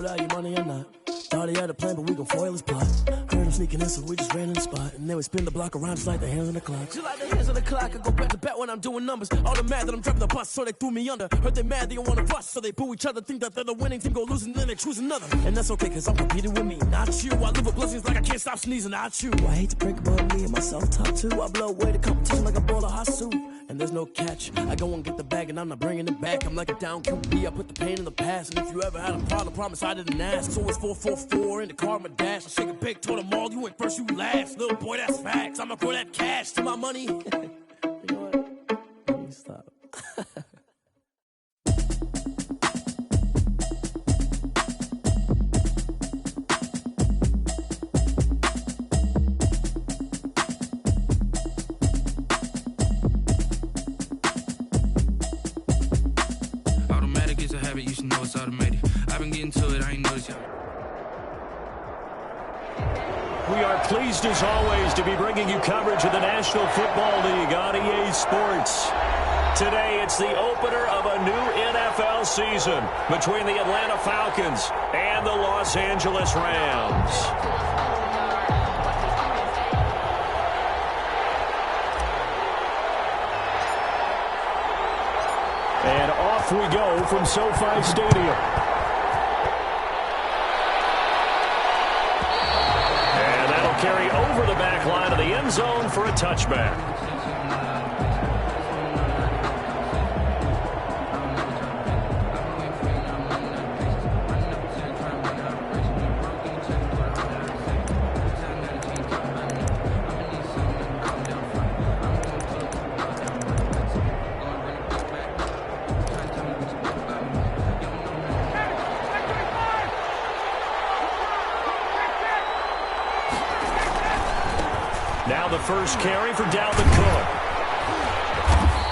Are you money or not? Thought he had a plan, but we gon' foil his plot. Heard him sneaking in, so we just ran in the spot. And then we spin the block around just like the hands on the clock. Just like the hands on the clock, I go back to back when I'm doing numbers. All the mad that I'm driving the bus, so they threw me under. Heard they mad, they don't wanna bust, so they boo each other. Think that they're the winning team, go losing, then they choose another. And that's okay, cause I'm competing with me, not you. I live with blessings like I can't stop sneezing, not you. I hate to break about me and my self-talk too. I blow away the competition like a bowl of hot soup. And there's no catch. I go and get the bag and I'm not bringing it back. I'm like a down QB, I put the pain in the past. And if you ever had a problem, promise I didn't ask. So it's 444 in the car, my dash. I shake a big, told them all, you went first, you last. Little boy, that's facts. I'ma throw that cash to my money. You know what? Let me stop. You should know it's automated. I've been getting to it, I ain't noticed yet. We are pleased as always to be bringing you coverage of the National Football League on EA Sports. Today it's the opener of a new NFL season between the Atlanta Falcons and the Los Angeles Rams. And off we go from SoFi Stadium. And that'll carry over the back line of the end zone for a touchback. Now the first carry for Dalvin Cook.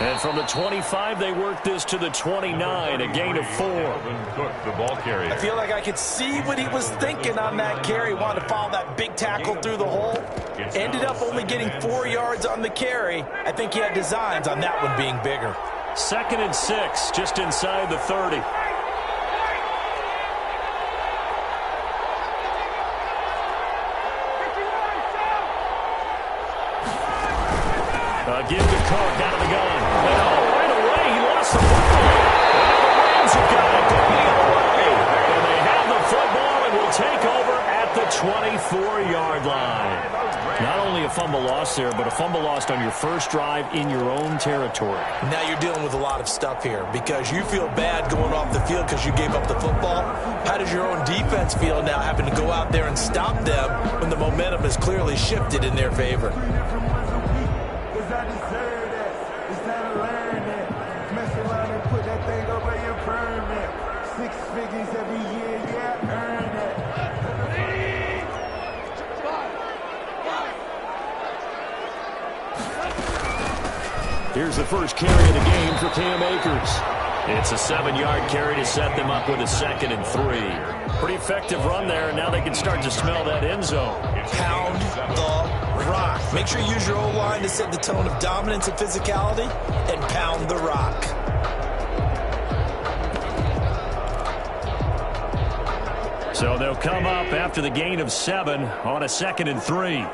And from the 25, they work this to the 29, a gain of 4. Cook, the ball carrier. I feel like I could see what he was thinking on that carry. Wanted to follow that big tackle through the hole. Ended up only getting 4 yards on the carry. I think he had designs on that one being bigger. 2nd and 6, just inside the 30. Give to Cook out of the gun. Oh, right away, he lost the football. And the Rams have got it going the other way. And they have the football and will take over at the 24-yard line. Not only a fumble loss there, but a fumble lost on your first drive in your own territory. Now you're dealing with a lot of stuff here because you feel bad going off the field because you gave up the football. How does your own defense feel now having to go out there and stop them when the momentum is clearly shifted in their favor? Here's the first carry of the game for Cam Akers. It's a 7-yard carry to set them up with a 2nd and 3. Pretty effective run there, and now they can start to smell that end zone. Pound the rock. Make sure you use your O-line to set the tone of dominance and physicality, and pound the rock. So they'll come up after the gain of 7 on a 2nd and 3.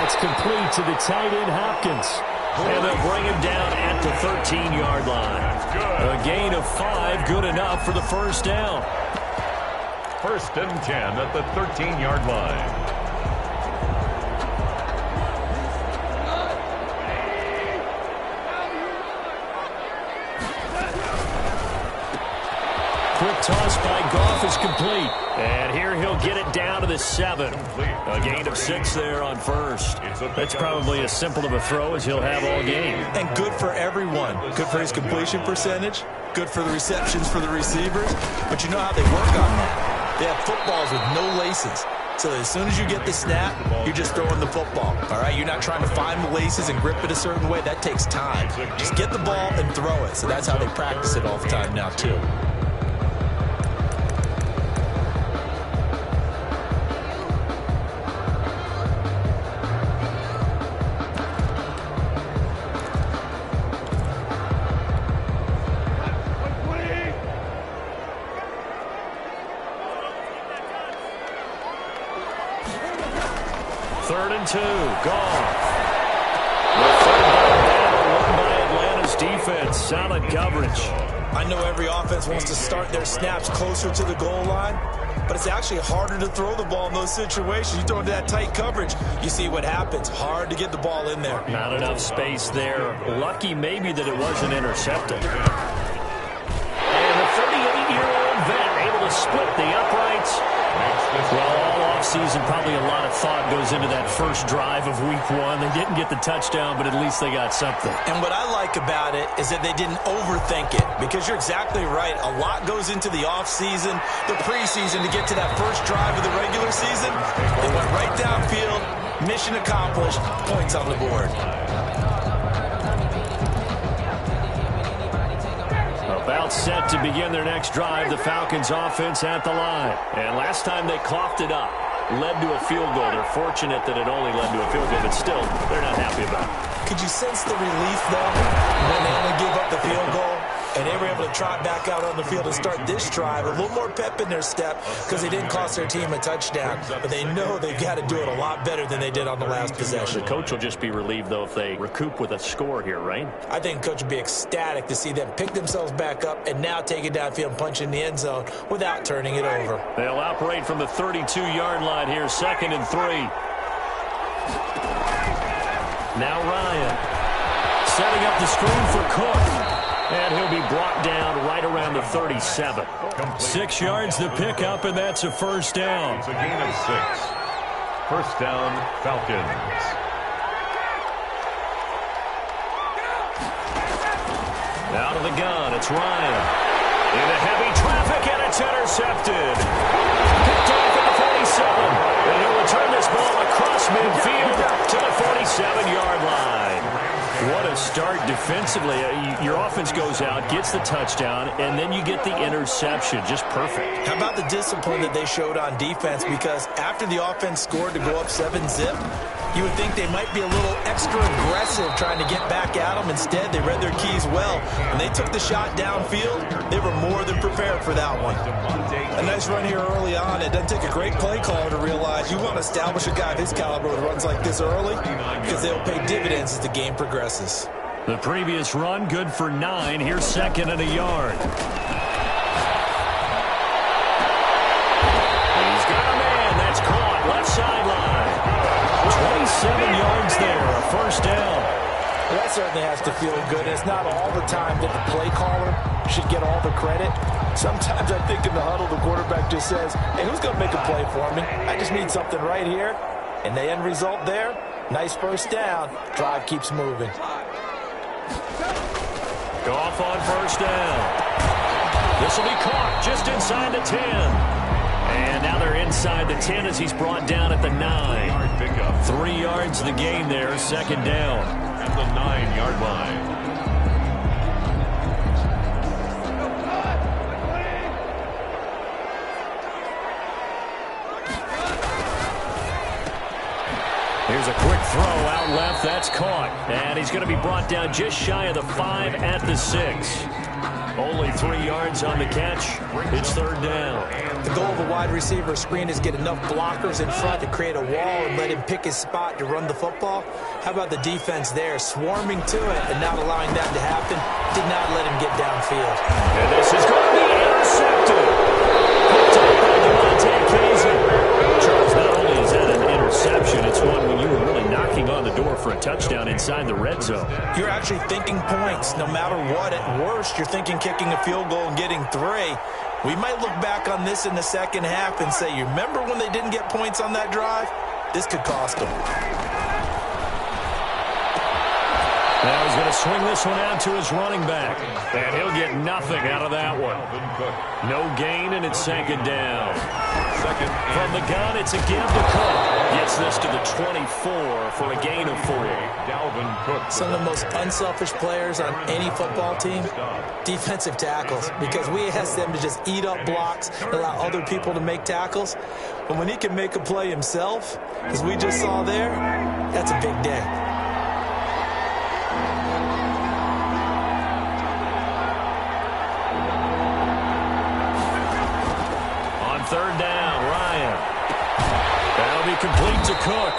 That's complete to the tight end, Hopkins. And they'll bring him down at the 13-yard line. A gain of 5, good enough for the first down. 1st and 10 at the 13-yard line. Quick toss by Goff is complete. And here he'll get it down to the 7. A gain of 6 there on first. That's probably as simple of a throw as he'll have all game. And good for everyone. Good for his completion percentage. Good for the receptions for the receivers. But you know how they work on that. They have footballs with no laces. So as soon as you get the snap, you're just throwing the football. All right, you're not trying to find the laces and grip it a certain way. That takes time. Just get the ball and throw it. So that's how they practice it all the time now, too. 3rd and 2. Goff. The third down won by Atlanta's defense. Solid coverage. I know every offense wants to start their snaps closer to the goal line, but it's actually harder to throw the ball in those situations. You throw into that tight coverage, you see what happens. Hard to get the ball in there. Not enough space there. Lucky maybe that it wasn't intercepted. And the 38-year-old vet able to split the uprights. Well, all offseason, probably a lot of thought goes into that first drive of week 1. They didn't get the touchdown, but at least they got something. And what I like about it is that they didn't overthink it, because you're exactly right. A lot goes into the offseason, the preseason to get to that first drive of the regular season. They went right downfield, mission accomplished, points on the board. About set to begin their next drive, the Falcons offense at the line. And last time they coughed it up, led to a field goal. They're fortunate that it only led to a field goal, but still, they're not happy about it. Could you sense the relief, though, when they only gave up the field goal? And they were able to trot back out on the field and start this drive. A little more pep in their step because they didn't cost their team a touchdown. But they know they've got to do it a lot better than they did on the last possession. The coach will just be relieved, though, if they recoup with a score here, right? I think the coach would be ecstatic to see them pick themselves back up and now take it downfield and punch in the end zone without turning it over. They'll operate from the 32-yard line here, 2nd and 3. Now Ryan setting up the screen for Cook. And he'll be brought down right around the 37. 6 yards the pickup, and that's a first down. It's a gain of 6. First down, Falcons. Out of the gun, it's Ryan. Into heavy traffic, and it's intercepted. Picked off at the 47. And he'll return this ball across midfield to the 47-yard line. What a start defensively. Your offense goes out, gets the touchdown, and then you get the interception. Just perfect. How about the discipline that they showed on defense? Because after the offense scored to go up 7-zip, you would think they might be a little extra aggressive trying to get back at them. Instead, they read their keys well. When they took the shot downfield, they were more than prepared for that one. A nice run here early on. It doesn't take a great play caller to realize you want to establish a guy of his caliber with runs like this early, because they'll pay dividends as the game progresses. The previous run, good for 9. Here's 2nd and a yard. He's got a man. That's caught. Left sideline. 27 yards there. A first down. Well, that certainly has to feel good. It's not all the time that the play caller should get all the credit. Sometimes I think in the huddle, the quarterback just says, hey, who's going to make a play for me? I just need something right here. And the end result there, nice first down. Drive keeps moving. Goff on first down. This will be caught just inside the 10. And now they're inside the 10 as he's brought down at the 9. 3 yards the gain there, 2nd down. At the 9-yard line. Here's a quick throw out left. That's caught. And he's going to be brought down just shy of the 5 at the 6. Only 3 yards on the catch. It's 3rd down. The goal of a wide receiver screen is get enough blockers in front to create a wall and let him pick his spot to run the football. How about the defense there, swarming to it and not allowing that to happen? Did not let him get downfield. And this is going to be intercepted. Picked up by Devontae Casey. Charles, not only is that an interception, it's one when you were really knocking on the door for a touchdown inside the red zone. You're actually thinking points. No matter what, at worst, you're thinking kicking a field goal and getting 3. We might look back on this in the second half and say, you remember when they didn't get points on that drive? This could cost them. Now he's going to swing this one out to his running back. And he'll get nothing out of that one. No gain, and it's 2nd down. From the gun, it's a give to Cook. Gets this to the 24 for a gain of 4. Some of the most unselfish players on any football team, defensive tackles, because we ask them to just eat up blocks and allow other people to make tackles. But when he can make a play himself, as we just saw there, that's a big day. On 3rd down, Ryan. That'll be complete to Cook.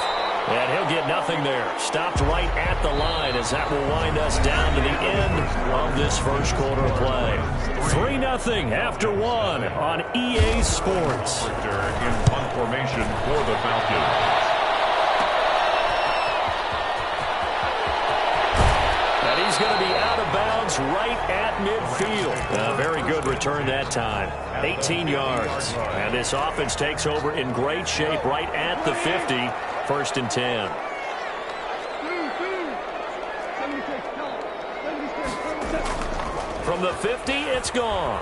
And he'll get nothing there. Stopped right at the line as that will wind us down to the end of this first quarter of play. 3-0 after one on EA Sports. In punt formation for the Falcons. And he's going to be out of bounds right at midfield. A very good return that time. 18 yards. And this offense takes over in great shape right at the 50. 1st and 10. From the 50, it's gone.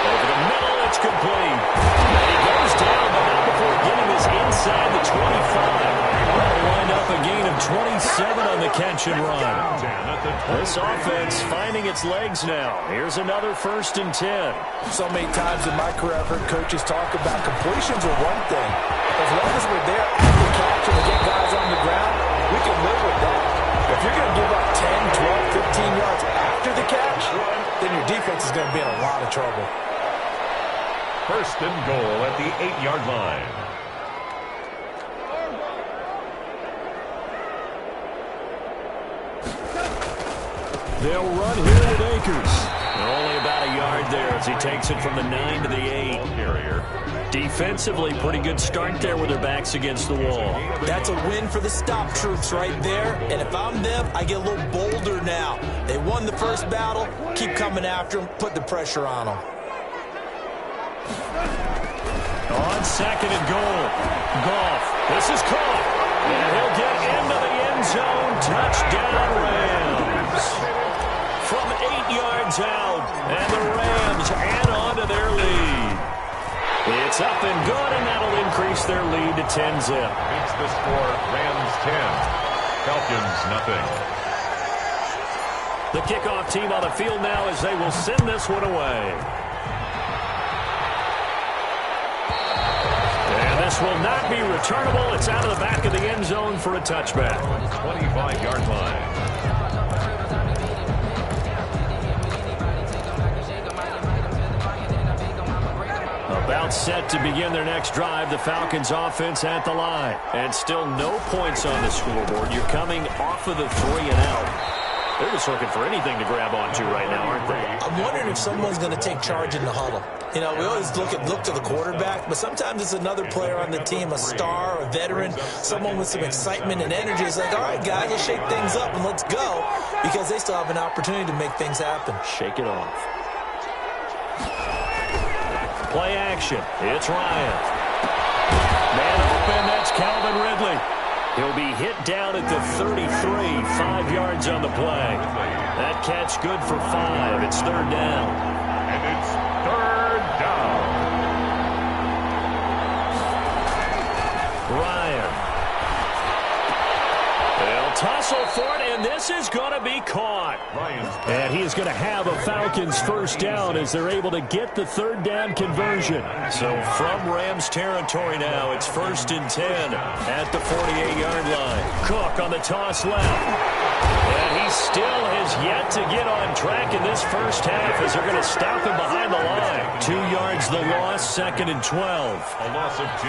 Over the middle, it's complete. And he goes down, but not before getting this inside the 25. That'll wind up a gain of 27 on the catch and run. This offense finding its legs now. Here's another 1st and 10. So many times in my career, I've heard coaches talk about completions are one thing. As long as we're there at the catch and we get guys on the ground, we can live with that. If you're going to give up 10, 12, 15 yards after the catch, then your defense is going to be in a lot of trouble. 1st and goal at the 8-yard line. They'll run here with Akers. Only about a yard there as he takes it from the 9 to the 8. Defensively, pretty good start there with their backs against the wall. That's a win for the stop troops right there. And if I'm them, I get a little bolder now. They won the first battle. Keep coming after them. Put the pressure on them. On 2nd and goal. Goff. This is caught. And he'll get into the end zone. Touchdown, Rams. From 8 yards out. And the Rams add on to their lead. It's up and good, and that'll increase their lead to 10-zip. Makes the score Rams 10. Falcons nothing. The kickoff team on the field now as they will send this one away. And this will not be returnable. It's out of the back of the end zone for a touchback. 25-yard line. About set to begin their next drive. The Falcons offense at the line. And still no points on the scoreboard. You're coming off of the 3 and out. They're just looking for anything to grab onto right now, aren't they? I'm wondering if someone's going to take charge in the huddle. You know, we always look to the quarterback, but sometimes it's another player on the team, a star, a veteran, someone with some excitement and energy. It's like, all right, guys, let's shake things up and let's go, because they still have an opportunity to make things happen. Shake it off. Play action. It's Ryan. Man open. That's Calvin Ridley. He'll be hit down at the 33. 5 yards on the play. That catch good for 5. It's 3rd down. And it's 3rd down. Ryan. They'll tussle for it, and this is going to be caught. And he is going to have a Falcons 1st down as they're able to get the 3rd down conversion. So from Rams territory now, it's 1st and 10 at the 48-yard line. Cook on the toss left. And he still has yet to get on track in this first half as they're going to stop him behind the line. 2 yards the loss, 2nd and 12. A loss of 2.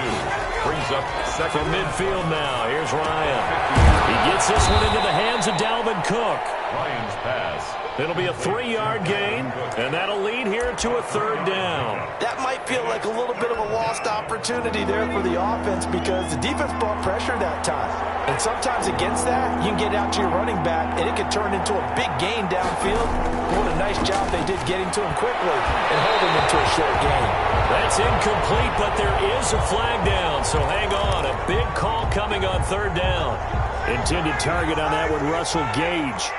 Brings up 2nd. From midfield now, here's Ryan. He gets this one into the hands of Dalvin Cook. Ryan's pass. It'll be a 3-yard gain, and that'll lead here to a 3rd down. That might feel like a little bit of a lost opportunity there for the offense because the defense brought pressure that time. And sometimes against that, you can get out to your running back, and it can turn into a big gain downfield. What a nice job they did getting to him quickly and holding him to a short gain. That's incomplete, but there is a flag down, so hang on. A big call coming on 3rd down. Intended target on that one, Russell Gage.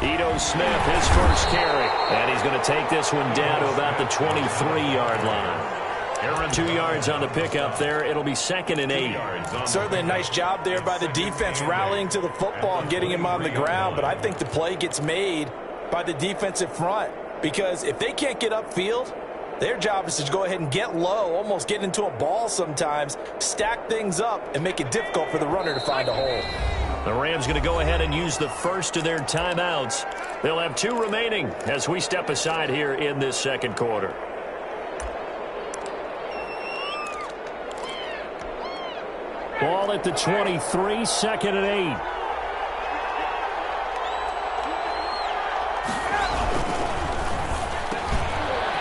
Ito Smith, his first carry. And he's going to take this one down to about the 23-yard line. 2 yards on the pickup there. It'll be 2nd and 8. Certainly a nice job there by the defense rallying to the football and getting him on the ground. But I think the play gets made by the defensive front. Because if they can't get upfield, their job is to go ahead and get low, almost get into a ball sometimes, stack things up, and make it difficult for the runner to find a hole. The Rams going to go ahead and use the first of their timeouts. They'll have 2 remaining as we step aside here in this 2nd quarter. Ball at the 23, 2nd and 8.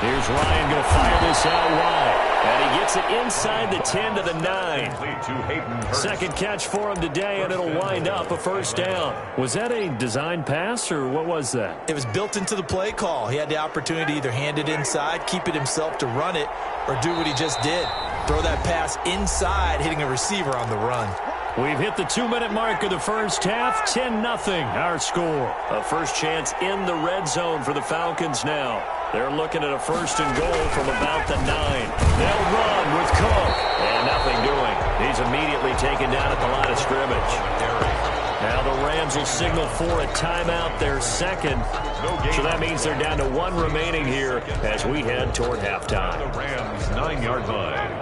Here's Ryan going to fire this out wide. And he gets it inside the 10 to the 9. Second catch for him today, and it'll wind up a first down. Was that a design pass, or what was that? It was built into the play call. He had the opportunity to either hand it inside, keep it himself to run it, or do what he just did. Throw that pass inside, hitting a receiver on the run. We've hit the 2-minute mark of the first half. 10-0 our score. A first chance in the red zone for the Falcons now. They're looking at a 1st and goal from about the 9. They'll run with Cook. And nothing doing. He's immediately taken down at the line of scrimmage. Now the Rams will signal for a timeout, their second. So that means they're down to 1 remaining here as we head toward halftime. The Rams 9-yard line.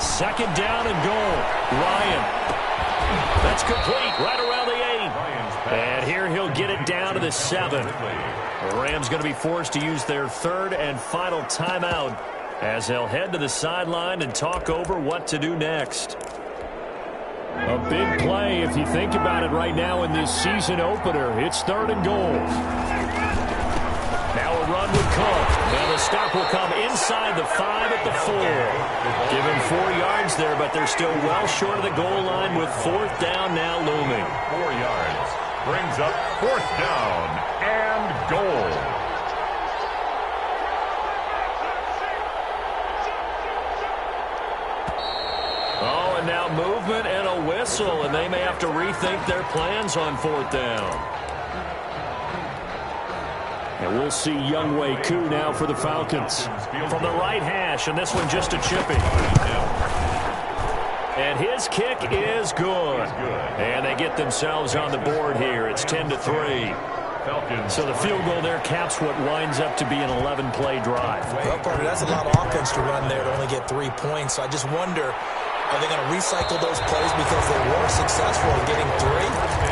Second down and goal. Ryan. That's complete right around the 8. And here he'll get it down to the 7. The Rams going to be forced to use their 3rd and final timeout as they'll head to the sideline and talk over what to do next. A big play if you think about it right now in this season opener. It's 3rd and goal. Now a run with Cook. And the stop will come inside the 5 at the 4. Given 4 yards there, but they're still well short of the goal line with 4th down now looming. 4 yards. Brings up 4th down and goal. Oh, and now movement and a whistle, and they may have to rethink their plans on 4th down. And we'll see Younghoe Koo now for the Falcons. From the right hash, and this one just a chippy. And his kick is good. And they get themselves on the board here. It's 10-3. So the field goal there caps what winds up to be an 11-play drive. Well, Carter, that's a lot of offense to run there to only get 3 points. So I just wonder, are they going to recycle those plays because they were successful in getting 3?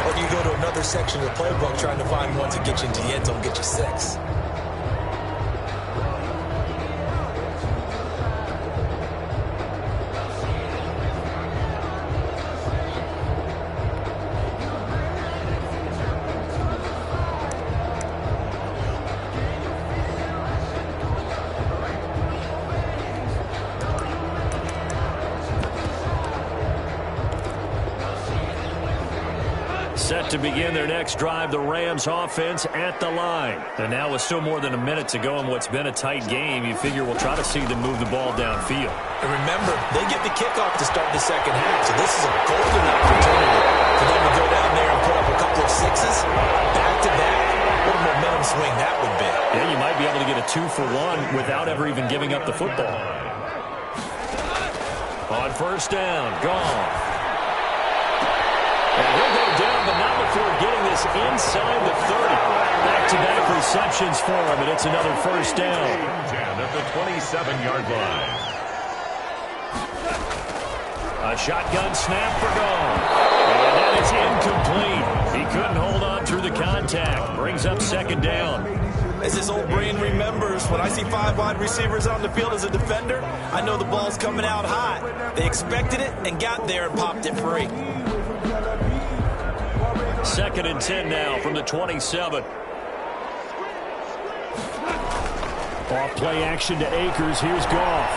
Or do you go to another section of the playbook trying to find ones that get you into the end zone, get you 6? Set to begin their next drive, the Rams offense at the line. And now with still more than a minute to go in what's been a tight game, you figure we'll try to see them move the ball downfield. And remember, they get the kickoff to start the second half, so this is a golden opportunity for them to go down there and put up a couple of 6s back-to-back. What a momentum swing that would be. Yeah, you might be able to get a 2-for-1 without ever even giving up the football. On 1st down, gone. And he'll go down, but not before getting this inside the 30. Back-to-back receptions for him, and it's another 1st down. 10 at the 27-yard line. A shotgun snap for Gone. And that is incomplete. He couldn't hold on through the contact. Brings up 2nd down. As his old brain remembers, when I see 5 wide receivers on the field as a defender, I know the ball's coming out hot. They expected it and got there and popped it free. 2nd and 10 now from the 27. Off play action to Akers. Here's Goff.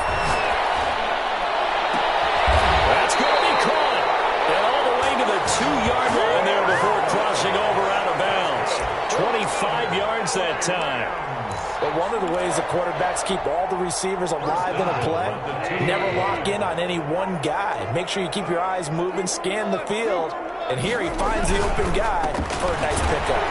That's going to be caught. And all the way to the 2-yard line there before crossing over out of bounds. 25 yards that time. But one of the ways the quarterbacks keep all the receivers alive in a play, never lock in on any one guy. Make sure you keep your eyes moving, scan the field. And here he finds the open guy for a nice pickup.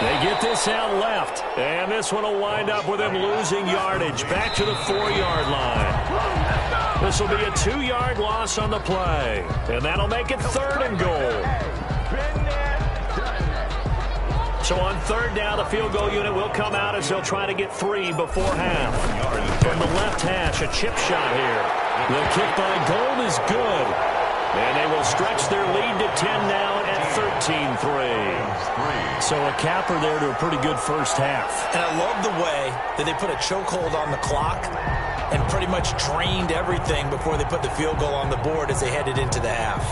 They get this out left. And this one will wind up with him losing yardage. Back to the 4-yard line. This will be a 2-yard loss on the play. And that'll make it 3rd and goal. So on 3rd down, the field goal unit will come out as they'll try to get 3 before half. From the left hash, a chip shot here. The kick by Gold is good. And they will stretch their lead to 10 now at 13-3. So a capper there to a pretty good first half. And I love the way that they put a chokehold on the clock and pretty much drained everything before they put the field goal on the board as they headed into the half.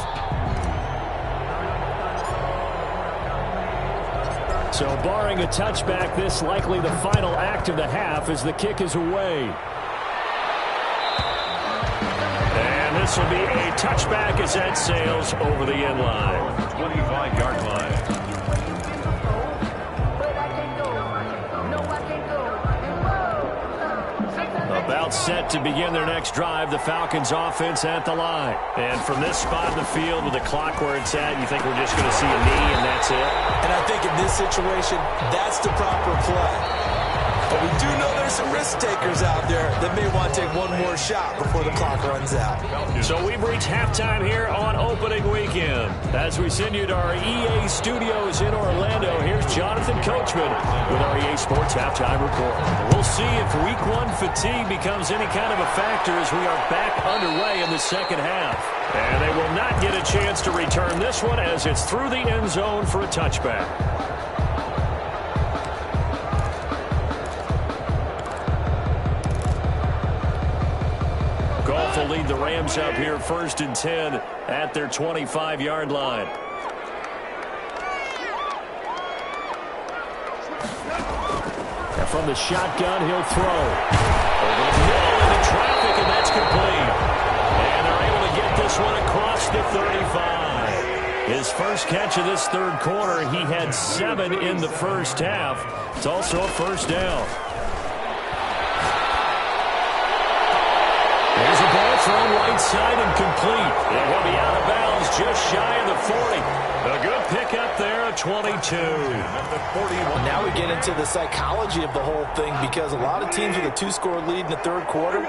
So barring a touchback, this likely the final act of the half as the kick is away. And this will be a touchback as that sails over the end line. 25-yard line. About set to begin their next drive, the Falcons offense at the line. And from this spot in the field with the clock where it's at, you think we're just going to see a knee and that's it? And I think in this situation, that's the proper play. But we do know there's some risk takers out there that may want to take one more shot before the clock runs out. So we've reached halftime here on opening weekend. As we send you to our EA studios in Orlando, here's Jonathan Coachman with our EA Sports Halftime Report. We'll see if Week 1 fatigue becomes any kind of a factor as we are back underway in the second half. And they will not get a chance to return this one as it's through the end zone for a touchback. Goff will lead the Rams up here 1st and 10 at their 25-yard line. And from the shotgun, he'll throw. Over the middle into traffic, and that's complete. And they're able to get this one across the 35. His first catch of this third quarter, he had 7 in the first half. It's also a first down. There's a ball thrown right side and complete. It will be out of bounds just shy of the 40. A good pickup there, a 22. Now we get into the psychology of the whole thing because a lot of teams with a 2-score lead in the third quarter,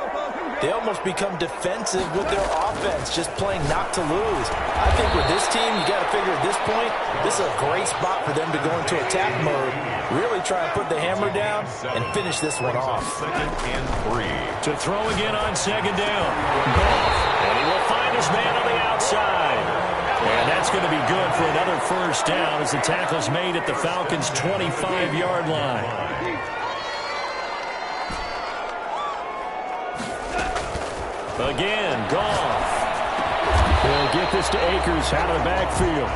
they almost become defensive with their offense, just playing not to lose. I think with this team, you got to figure at this point, this is a great spot for them to go into attack mode, really try and put the hammer down and finish this one off. 2nd and 3. To throw again on 2nd down. Goff, and he will find his man on the outside. And that's going to be good for another first down as the tackle's made at the Falcons' 25-yard line. Again, Goff. He'll get this to Akers out of the backfield.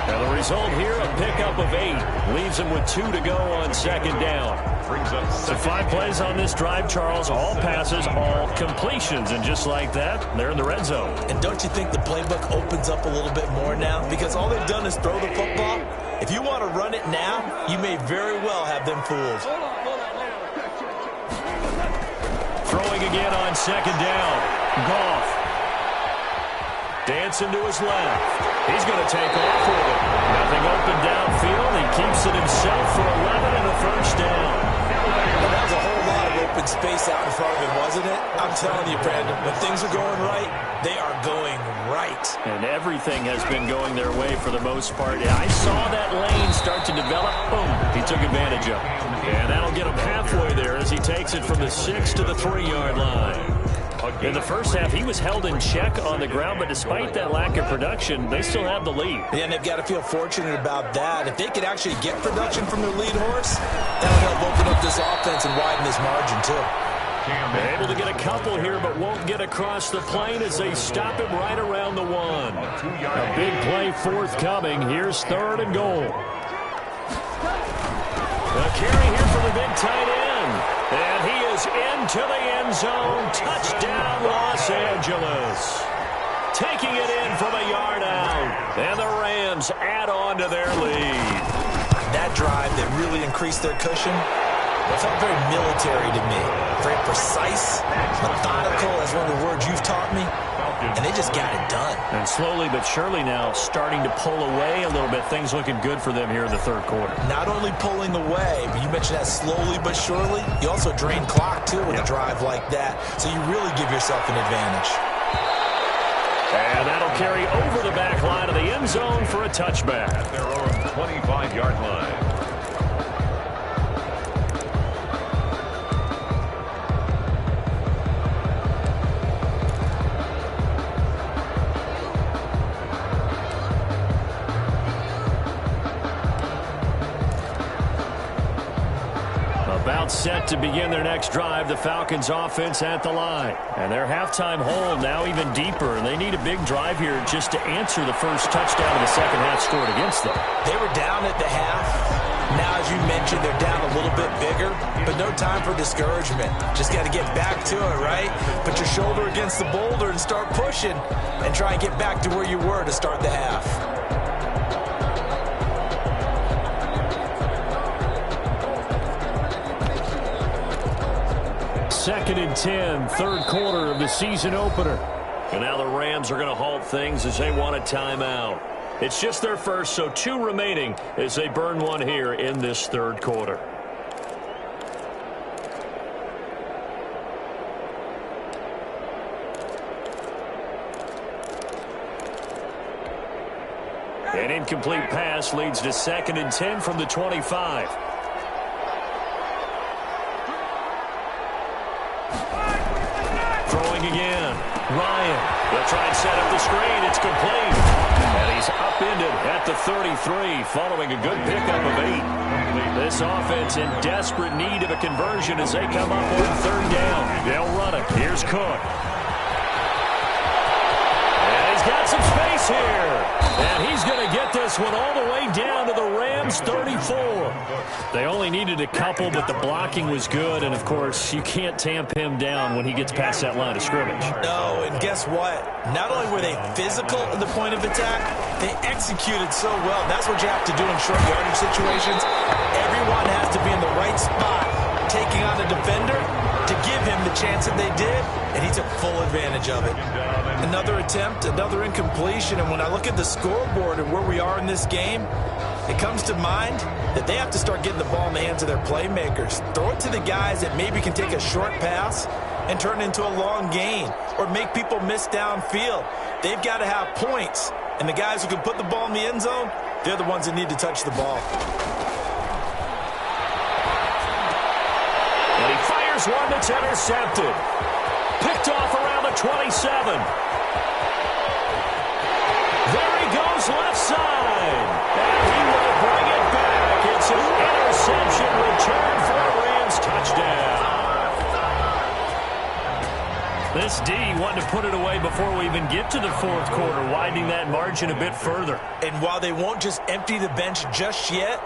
And the result here, a pickup of 8. Leaves him with 2 to go on 2nd down. So 5 plays on this drive, Charles. All passes, all completions. And just like that, they're in the red zone. And don't you think the playbook opens up a little bit more now? Because all they've done is throw the football. If you want to run it now, you may very well have them fooled. Throwing again on 2nd down. Goff. Dancing to his left. He's going to take off with it. Nothing open downfield. He keeps it himself for 11 and a first down. Well, that was a whole lot of open space out in front of him, wasn't it? I'm telling you, Brandon, when things are going right, they are going right. And everything has been going their way for the most part. I saw that lane start to develop. Boom. He took advantage of it. And that'll get him halfway there as he takes it from the 6 to the 3-yard line. In the first half, he was held in check on the ground, but despite that lack of production, they still have the lead. Yeah, and they've got to feel fortunate about that. If they could actually get production from their lead horse, that'll help open up this offense and widen this margin, too. They're able to get a couple here, but won't get across the plane as they stop him right around the 1. A big play forthcoming. Here's 3rd and goal. A carry here for the big tight end. And he is into the end zone. Touchdown, Los Angeles. Taking it in from a yard out. And the Rams add on to their lead. That drive that really increased their cushion, it felt very military to me. Very precise, methodical, as one of the words you've taught me. And they just got it done. And slowly but surely now starting to pull away a little bit. Things looking good for them here in the third quarter. Not only pulling away, but you mentioned that slowly but surely. You also drain clock, too, with a drive like that. So you really give yourself an advantage. And that'll carry over the back line of the end zone for a touchback. At their own 25-yard line. About set to begin their next drive, the Falcons offense at the line. And their halftime hole now even deeper, and they need a big drive here just to answer the first touchdown of the second half scored against them. They were down at the half. Now, as you mentioned, they're down a little bit bigger, but no time for discouragement. Just got to get back to it, right? Put your shoulder against the boulder and start pushing and try and get back to where you were to start the half. Second and 10, third quarter of the season opener. And now the Rams are going to halt things as they want a timeout. It's just their first, so 2 remaining as they burn one here in this third quarter. An incomplete pass leads to second and 10 from the 25. Throwing again. Ryan. They'll try and set up the screen. It's complete. And he's upended at the 33 following a good pickup of 8. This offense in desperate need of a conversion as they come up on third down. They'll run it. Here's Cook. And he's got some space here. And he's going to get this one all the way down to the Rams 34. They only needed a couple, but the blocking was good. And, of course, you can't tamp him down when he gets past that line of scrimmage. No, and guess what? Not only were they physical at the point of attack, they executed so well. That's what you have to do in short yardage situations. Everyone has to be in the right spot, taking on a defender to give him the chance that they did, and he took full advantage of it. Another attempt, another incompletion, and when I look at the scoreboard and where we are in this game, it comes to mind that they have to start getting the ball in the hands of their playmakers. Throw it to the guys that maybe can take a short pass and turn it into a long gain or make people miss downfield. They've got to have points, and the guys who can put the ball in the end zone, they're the ones that need to touch the ball. And he fires one that's intercepted. Picked off around the 27. There he goes left side. And he will bring it back. It's an interception return for a Rams touchdown. This D wanted to put it away before we even get to the fourth quarter, widening that margin a bit further. And while they won't just empty the bench just yet,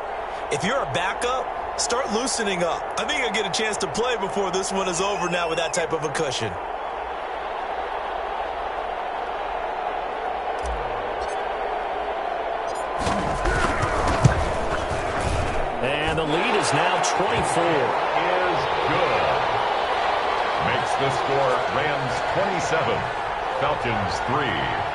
if you're a backup, start loosening up. I think you'll get a chance to play before this one is over now with that type of a cushion. And the lead is now 24. Is good. Makes the score Rams 27, Falcons 3.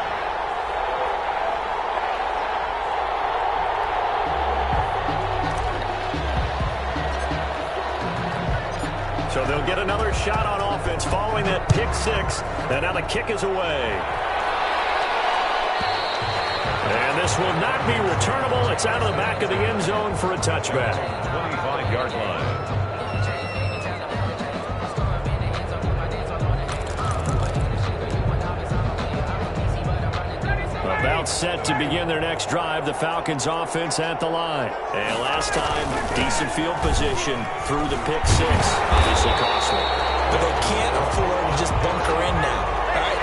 So they'll get another shot on offense following that pick six. And now the kick is away. And this will not be returnable. It's out of the back of the end zone for a touchback. 25-yard line. About set to begin their next drive, the Falcons offense at the line. And last time, decent field position through the pick six. Obviously costly. But they can't afford to just bunker in now. All right?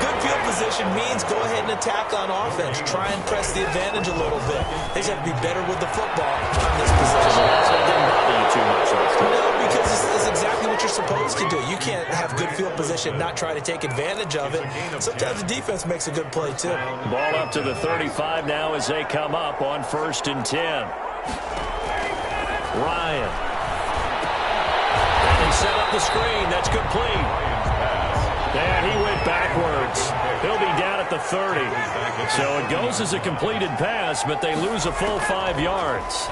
Good field position means go ahead and attack on offense. Try and press the advantage a little bit. They just have to be better with the football on this position. That didn't bother you too much last time. No, because this is exactly what you're supposed to do. You can't have good field position, not try to take advantage of it. Sometimes the defense makes a good play, too. Ball up to the 35 now as they come up on 1st and 10. Ryan. And they set up the screen. That's complete. And he went backwards. He'll be down at the 30. So it goes as a completed pass, but they lose a full 5 yards.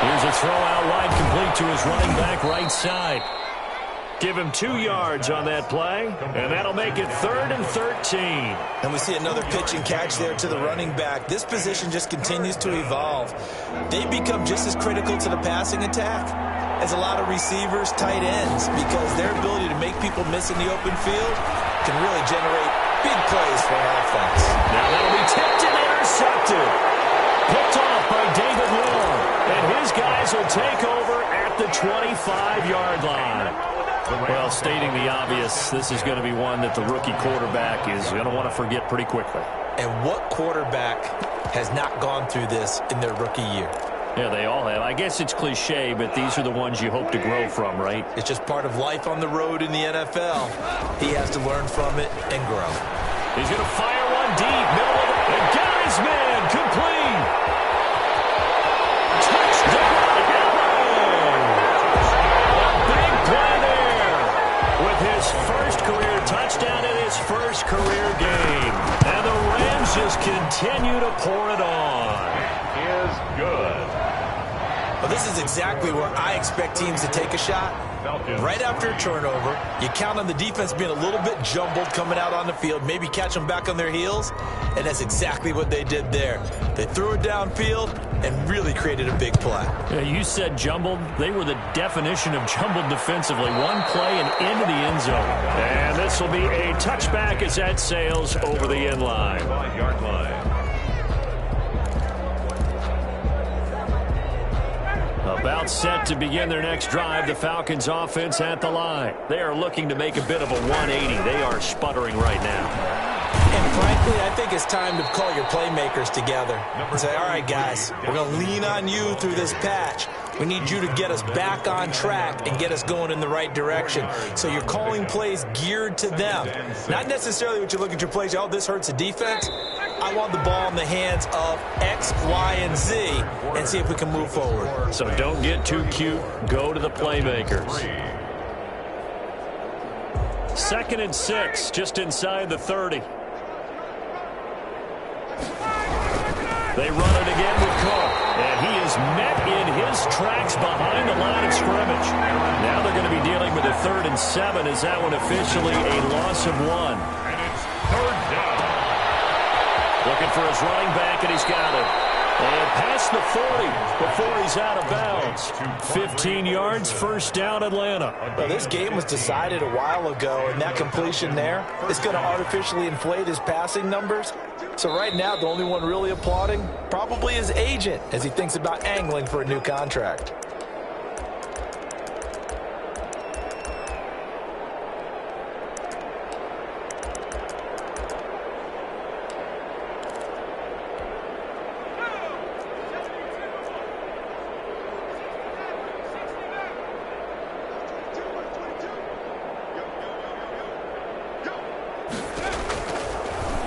Here's a throw out wide, complete to his running back right side. Give him 2 yards on that play, and that'll make it 3rd and 13. And we see another pitch and catch there to the running back. This position just continues to evolve. They become just as critical to the passing attack as a lot of receivers, tight ends, because their ability to make people miss in the open field can really generate big plays for an offense. Now that'll be tipped and intercepted. Picked off by David Long. And And his guys will take over at the 25-yard line. Well, stating the obvious, this is going to be one that the rookie quarterback is going to want to forget pretty quickly. And what quarterback has not gone through this in their rookie year? Yeah, they all have. I guess it's cliche, but these are the ones you hope to grow from, right? It's just part of life on the road in the NFL. He has to learn from it and grow. He's going to fire one deep, middle of it, and got his man, complete. Touchdown, a big play there with his first career touchdown in his first career game. And the Rams just continue to pour it on. Is good. Well, this is exactly where I expect teams to take a shot. Right after a turnover, you count on the defense being a little bit jumbled coming out on the field, maybe catch them back on their heels, and that's exactly what they did there. They threw it downfield and really created a big play. Yeah, you said jumbled. They were the definition of jumbled defensively. One play and into the end zone. And this will be a touchback as that sails over the end line. 5-yard line. About set to begin their next drive, the Falcons offense at the line. They are looking to make a bit of a 180. They are sputtering right now. And frankly, I think it's time to call your playmakers together and say, all right, guys, we're going to lean on you through this patch. We need you to get us back on track and get us going in the right direction. So you're calling plays geared to them. Not necessarily what you look at your plays, oh, this hurts the defense. I want the ball in the hands of X, Y, and Z and see if we can move forward. So don't get too cute. Go to the playmakers. 2nd and 6, just inside the 30. They run it again with Cook, and he is met in his tracks behind the line of scrimmage. Now they're going to be dealing with a 3rd and 7. Is that one officially a loss of 1? And it's 3rd down. Looking for his running back, and he's got it. And past the 40 before he's out of bounds. 15 yards, 1st down, Atlanta. Well, this game was decided a while ago, and that completion there is going to artificially inflate his passing numbers. So right now, the only one really applauding probably his agent as he thinks about angling for a new contract.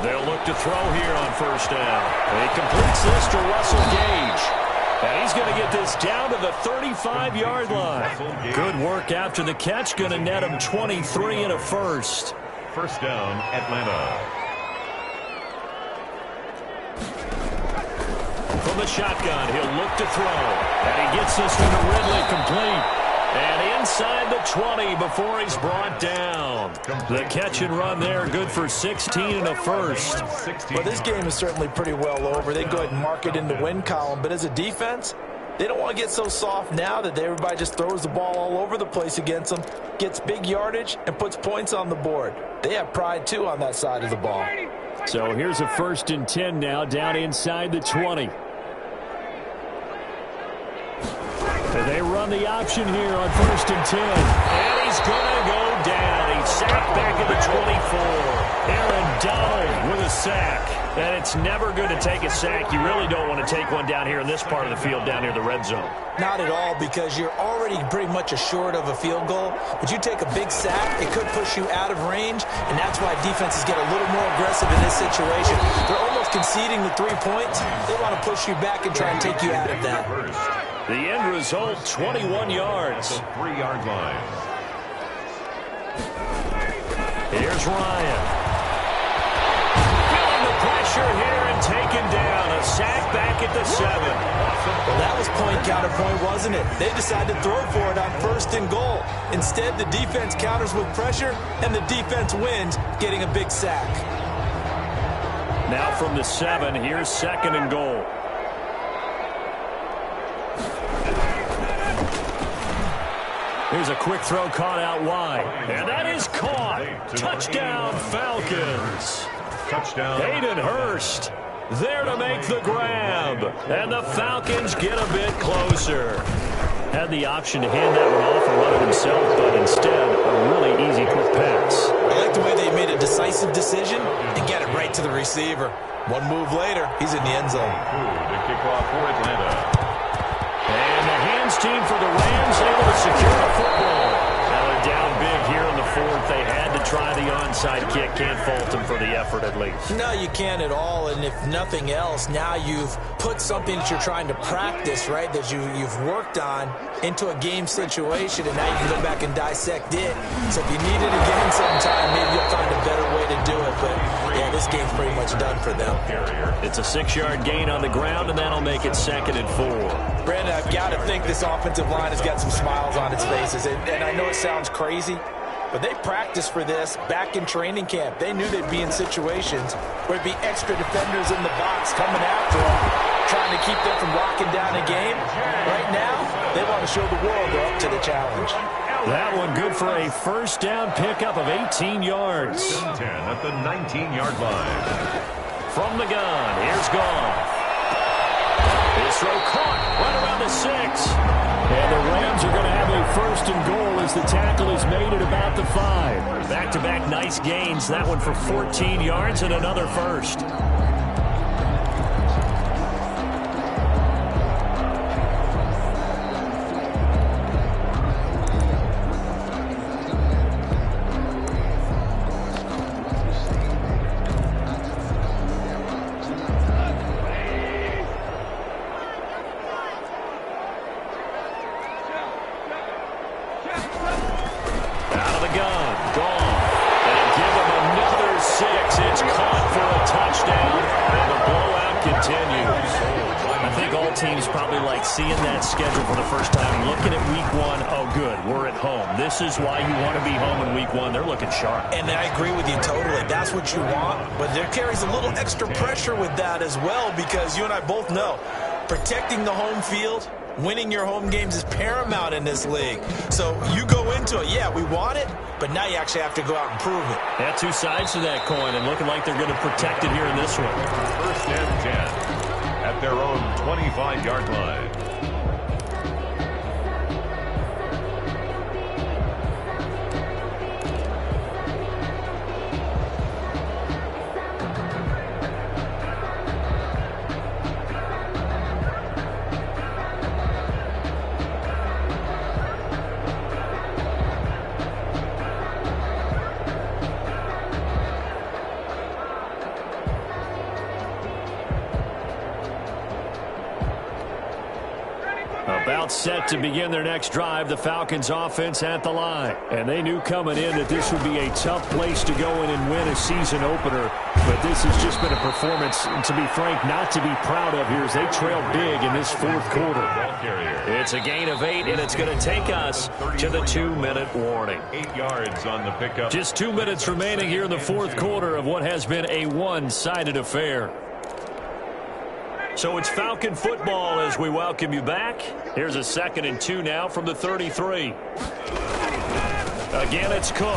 They'll look to throw here on 1st down. He completes this to Russell Gage. And he's going to get this down to the 35-yard line. Good work after the catch. Going to net him 23 and a 1st. 1st down, Atlanta. From the shotgun, he'll look to throw. And he gets this one to Ridley, complete. And inside the 20 before he's brought down. The catch and run there, good for 16 and a 1st. Well, this game is certainly pretty well over. They go ahead and mark it in the win column. But as a defense, they don't want to get so soft now that everybody just throws the ball all over the place against them, gets big yardage, and puts points on the board. They have pride, too, on that side of the ball. So here's a 1st and 10 now, down inside the 20. They run the option here on 1st and 10. And he's going to go down. He's sacked back at the 24. Aaron Donald with a sack. And it's never good to take a sack. You really don't want to take one down here in this part of the field, down near the red zone. Not at all, because you're already pretty much assured of a field goal. But you take a big sack, it could push you out of range, and that's why defenses get a little more aggressive in this situation. They're almost conceding the 3 points. They want to push you back and try and take you out of that. The end result, 21 yards. 3-yard line. Here's Ryan. Feeling the pressure here and taken down. A sack back at the 7. Well, that was point counterpoint, wasn't it? They decided to throw for it on 1st and goal. Instead, the defense counters with pressure, and the defense wins, getting a big sack. Now from the 7, here's 2nd and goal. Here's a quick throw caught out wide. And that is caught. Touchdown, Falcons. Touchdown. Hayden Hurst there to make the grab. And the Falcons get a bit closer. Had the option to hand that one off and run it himself, but instead, a really easy quick pass. I like the way they made a decisive decision and get it right to the receiver. One move later, he's in the end zone. The kickoff for Atlanta. And the hands team for the Rams able to secure the football. Now they're down big here in the fourth. They had to try the onside kick. Can't fault them for the effort at least. No, you can't at all. And if nothing else, now you've put something that you're trying to practice, right, that you've worked on into a game situation, and now you can go back and dissect it. So if you need it again sometime, maybe you'll find a better way to do it. But, yeah, this game's pretty much done for them. It's a 6-yard gain on the ground, and that'll make it 2nd and 4. Brandon, I've got to think this offensive line has got some smiles on its faces. And I know it sounds crazy, but they practiced for this back in training camp. They knew they'd be in situations where there'd be extra defenders in the box coming after them, trying to keep them from locking down a game. Right now, they want to show the world they're up to the challenge. That one good for a first down pickup of 18 yards. 10 at the 19-yard line. From the gun, here's Goff. His throw caught right around the 6. And the Rams are going to have a 1st and goal as the tackle is made at about the 5. Back-to-back nice gains. That one for 14 yards and another first. Seeing that schedule for the first time, looking at week 1, oh good, we're at home. This is why you want to be home in week 1. They're looking sharp. And I agree with you totally. That's what you want, but there carries a little extra pressure with that as well, because you and I both know protecting the home field, winning your home games is paramount in this league. So you go into it, yeah, we want it, but now you actually have to go out and prove it. Yeah, two sides to that coin, and looking like they're going to protect it here in this one. 1st and 10 at their own 25-yard line. About set to begin their next drive, the Falcons offense at the line. And they knew coming in that this would be a tough place to go in and win a season opener. But this has just been a performance, to be frank, not to be proud of here as they trail big in this 4th quarter. It's a gain of 8, and it's going to take us to the 2-minute warning. 8 yards on the pickup. Just 2 minutes remaining here in the 4th quarter of what has been a one-sided affair. So it's Falcon football as we welcome you back. Here's a 2nd and 2 now from the 33. Again, it's Cook.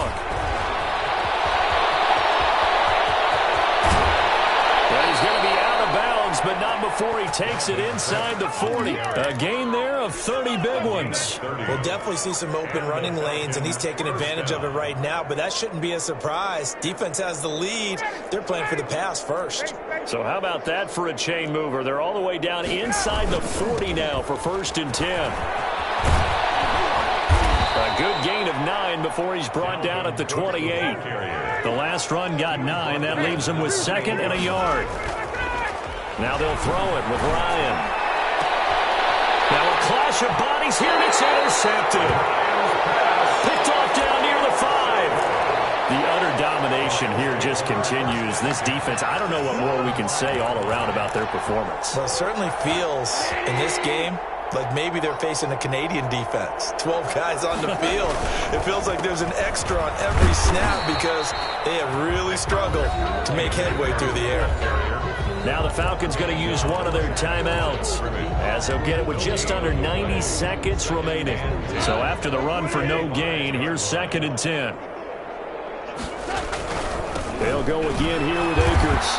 And he's going to be out of bounds, but not before he takes it inside the 40. A gain there of 30 big ones. We'll definitely see some open running lanes, and he's taking advantage of it right now, but that shouldn't be a surprise. Defense has the lead. They're playing for the pass first. So how about that for a chain mover? They're all the way down inside the 40 now for 1st and 10. A good gain of 9 before he's brought down at the 28. The last run got 9. That leaves him with 2nd and a yard. Now they'll throw it with Ryan. Now a clash of bodies here, and it's intercepted. Picked off down near the 5. The utter domination here just continues. This defense, I don't know what more we can say all around about their performance. Well, it certainly feels in this game like maybe they're facing a Canadian defense. 12 guys on the field. It feels like there's an extra on every snap because they have really struggled to make headway through the air. Now the Falcons going to use one of their timeouts as they'll get it with just under 90 seconds remaining. So after the run for no gain, here's 2nd and 10. They'll go again here with Akers.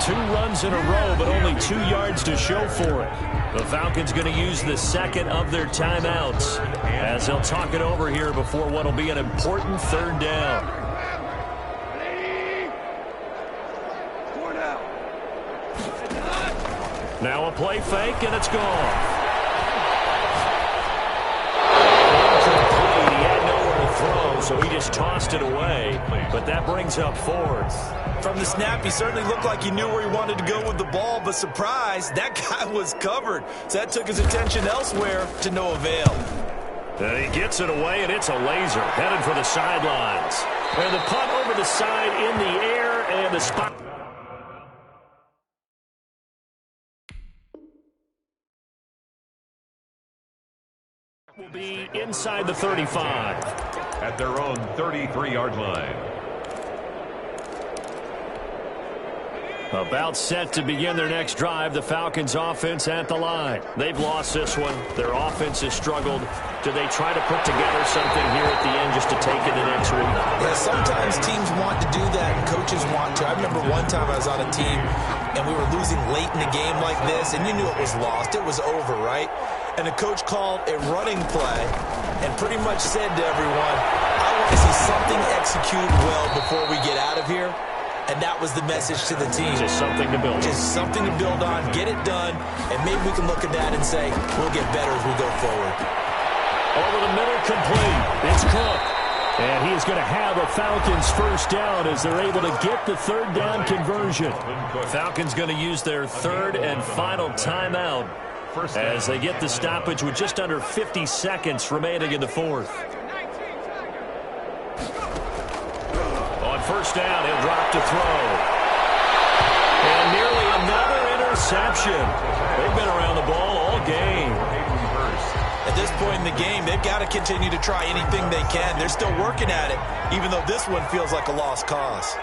2 runs in a row, but only 2 yards to show for it. The Falcons going to use the second of their timeouts as they'll talk it over here before what will be an important 3rd down. Now a play fake, and it's gone. He had nowhere to throw, so he just tossed it away. But that brings up 4th. From the snap, he certainly looked like he knew where he wanted to go with the ball, but surprise, that guy was covered. So that took his attention elsewhere to no avail. And he gets it away, and it's a laser headed for the sidelines. And the punt over the side in the air, and the spot. Will be inside the 35. At their own 33-yard line. About set to begin their next drive, the Falcons offense at the line. They've lost this one. Their offense has struggled. Do they try to put together something here at the end just to take it the next week? Yeah, sometimes teams want to do that and coaches want to. I remember one time I was on a team and we were losing late in the game like this, and you knew it was lost. It was over, right? And the coach called a running play and pretty much said to everyone, I want to see something executed well before we get out of here. And that was the message to the team. Just something to build on. Just something to build on, get it done, and maybe we can look at that and say, we'll get better as we go forward. Over the middle, complete. It's Cook. And he is going to have a Falcons 1st down as they're able to get the 3rd down conversion. Falcons going to use their 3rd and final timeout as they get the stoppage with just under 50 seconds remaining in the 4th. On 1st down, he'll drop to throw. And nearly another interception. They've been around the ball all game. At this point in the game, they've got to continue to try anything they can. They're still working at it, even though this one feels like a lost cause.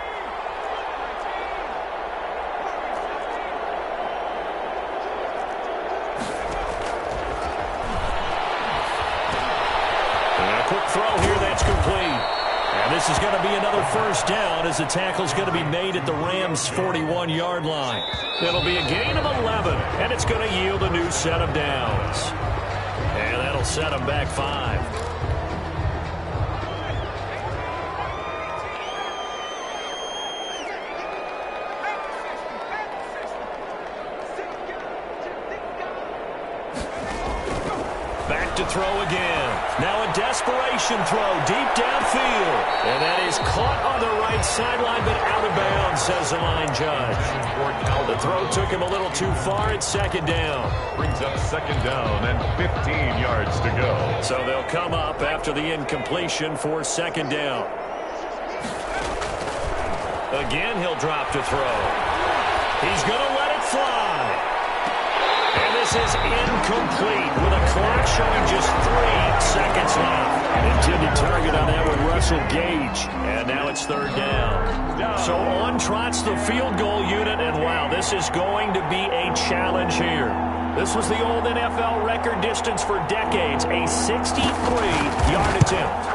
And a quick throw here, that's complete. And this is going to be another 1st down as the tackle's going to be made at the Rams' 41-yard line. It'll be a gain of 11, and it's going to yield a new set of downs. And that'll set them back 5. Back to throw again. Now a desperation throw deep downfield. And that is caught on the right sideline, but out of bounds, says the line judge. The throw took him a little too far at 2nd down. Brings up 2nd down and 15 yards to go. So they'll come up after the incompletion for 2nd down. Again, he'll drop to throw. He's going to let it fly. And this is incomplete with a clock showing just 3 seconds left. Intended target on that with Russell Gage. And now it's 3rd down. So on trots the field goal unit, and wow, this is going to be a challenge here. This was the old NFL record distance for decades, a 63-yard attempt.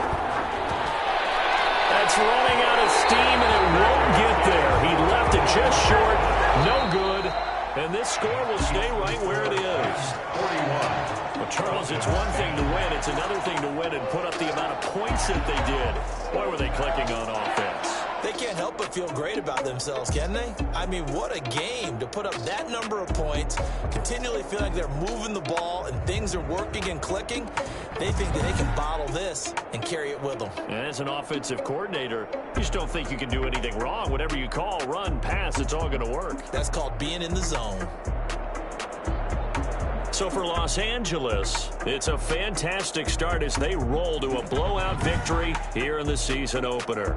That's running out of steam, and it won't get there. He left it just short. No good. And this score will stay right where it is. 41. Well, Charles, it's one thing to win. It's another thing to win and put up the amount of points that they did. Boy, were they clicking on offense. They can't help but feel great about themselves, can they? I mean, what a game to put up that number of points, continually feel like they're moving the ball and things are working and clicking. They think that they can bottle this and carry it with them. And as an offensive coordinator, you just don't think you can do anything wrong. Whatever you call, run, pass, it's all going to work. That's called being in the zone. So for Los Angeles, it's a fantastic start as they roll to a blowout victory here in the season opener.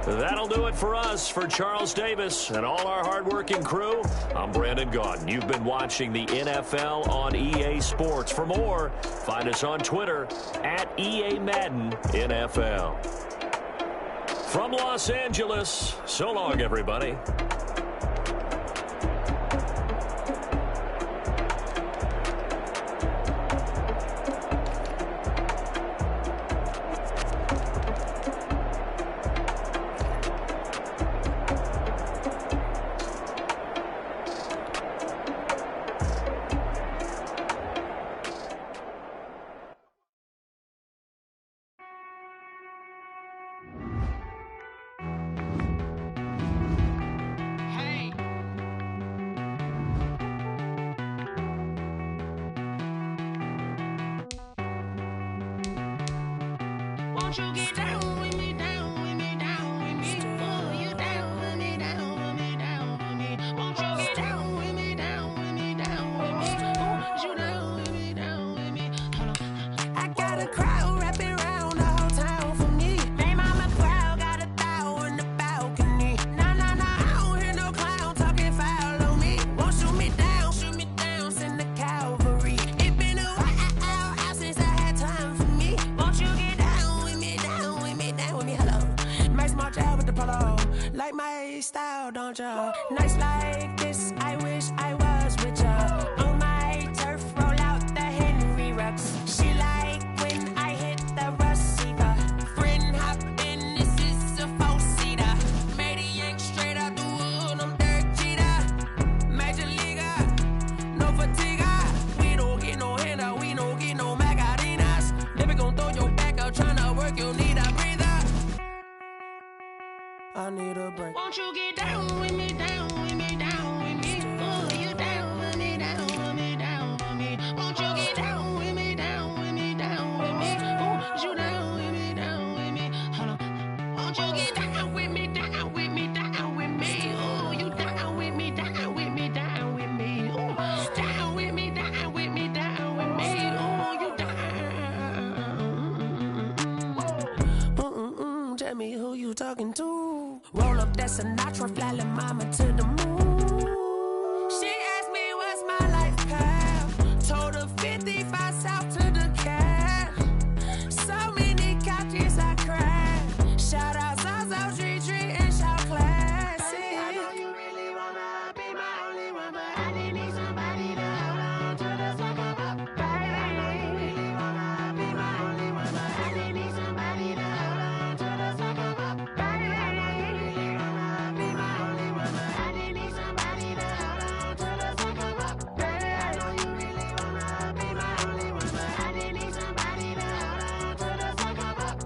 That'll do it for us. For Charles Davis and all our hardworking crew, I'm Brandon Gaudin. You've been watching the NFL on EA Sports. For more, find us on Twitter at EA Madden NFL. From Los Angeles, so long, everybody. Won't you get down with me, down with me, down with me? Oh, you down with me, down with me, down with me. Won't you get down with me, down with me, down with me? Oh, you down with me, down with me? Hold on. I got a crowd wrapping around the whole town for me. They mama crowd got a thou on the balcony. Nah, nah, nah, I don't hear no clown talking foul on me. Won't shoot me down, send the cavalry. It been a while since I had time for me. Won't you get down with me, down with me, down with me? Hello. Nice march out with the polo. Like my style, don't ya? Nights like this, I wish I was with ya. On my turf, roll out the Henry Rux. She like when I hit the receiver. Friend hop in, this is a four-seater. Made a yank straight out the wood, I'm Derek Jeter. Major leaguer, no fatigue. We don't get no handout, we don't get no Macarinas. Never gon' throw your back out, tryna work, you need a breather. I need a break. Won't you get down with me, down with me, down with me? Oh, you down with me, down with me, down with me? Won't you get down with me, down with me, down with me? Oh, you down with me, down with me? Hold on. Won't you get down with me, down with me, down with me? Oh, you down with me, down with me, down with me? Oh, down with me, down with me, down with me? Oh, you down. Tell me who you talking to. Roll up that Sinatra, fly mama to the moon. She asked me what's my life path. Told her 55 south to the cat. So many couches I cried. Shout out Zazo, Tree, and shout classic. I know you really wanna be my only one, but I didn't need somebody to hold on to the second up. Baby, I know you really wanna be my only one, but I didn't need somebody to hold on to the second up. Baby, I know you really wanna be my only one, but I didn't need somebody to hold on to the second up. Baby, I know you really wanna be my only one, but I didn't need somebody to hold on to the second up.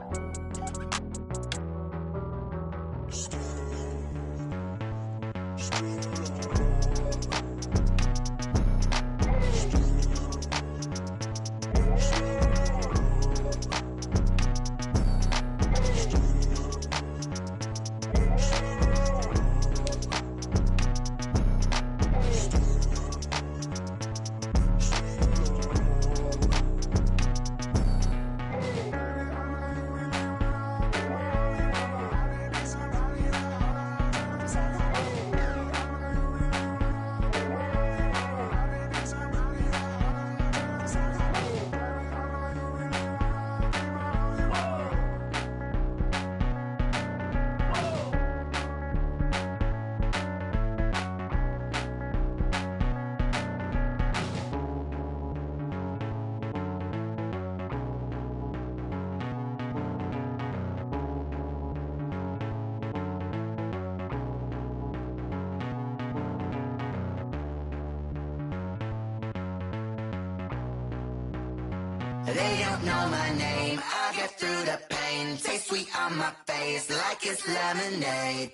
They don't know my name, I get through the pain. Taste sweet on my face like it's lemonade.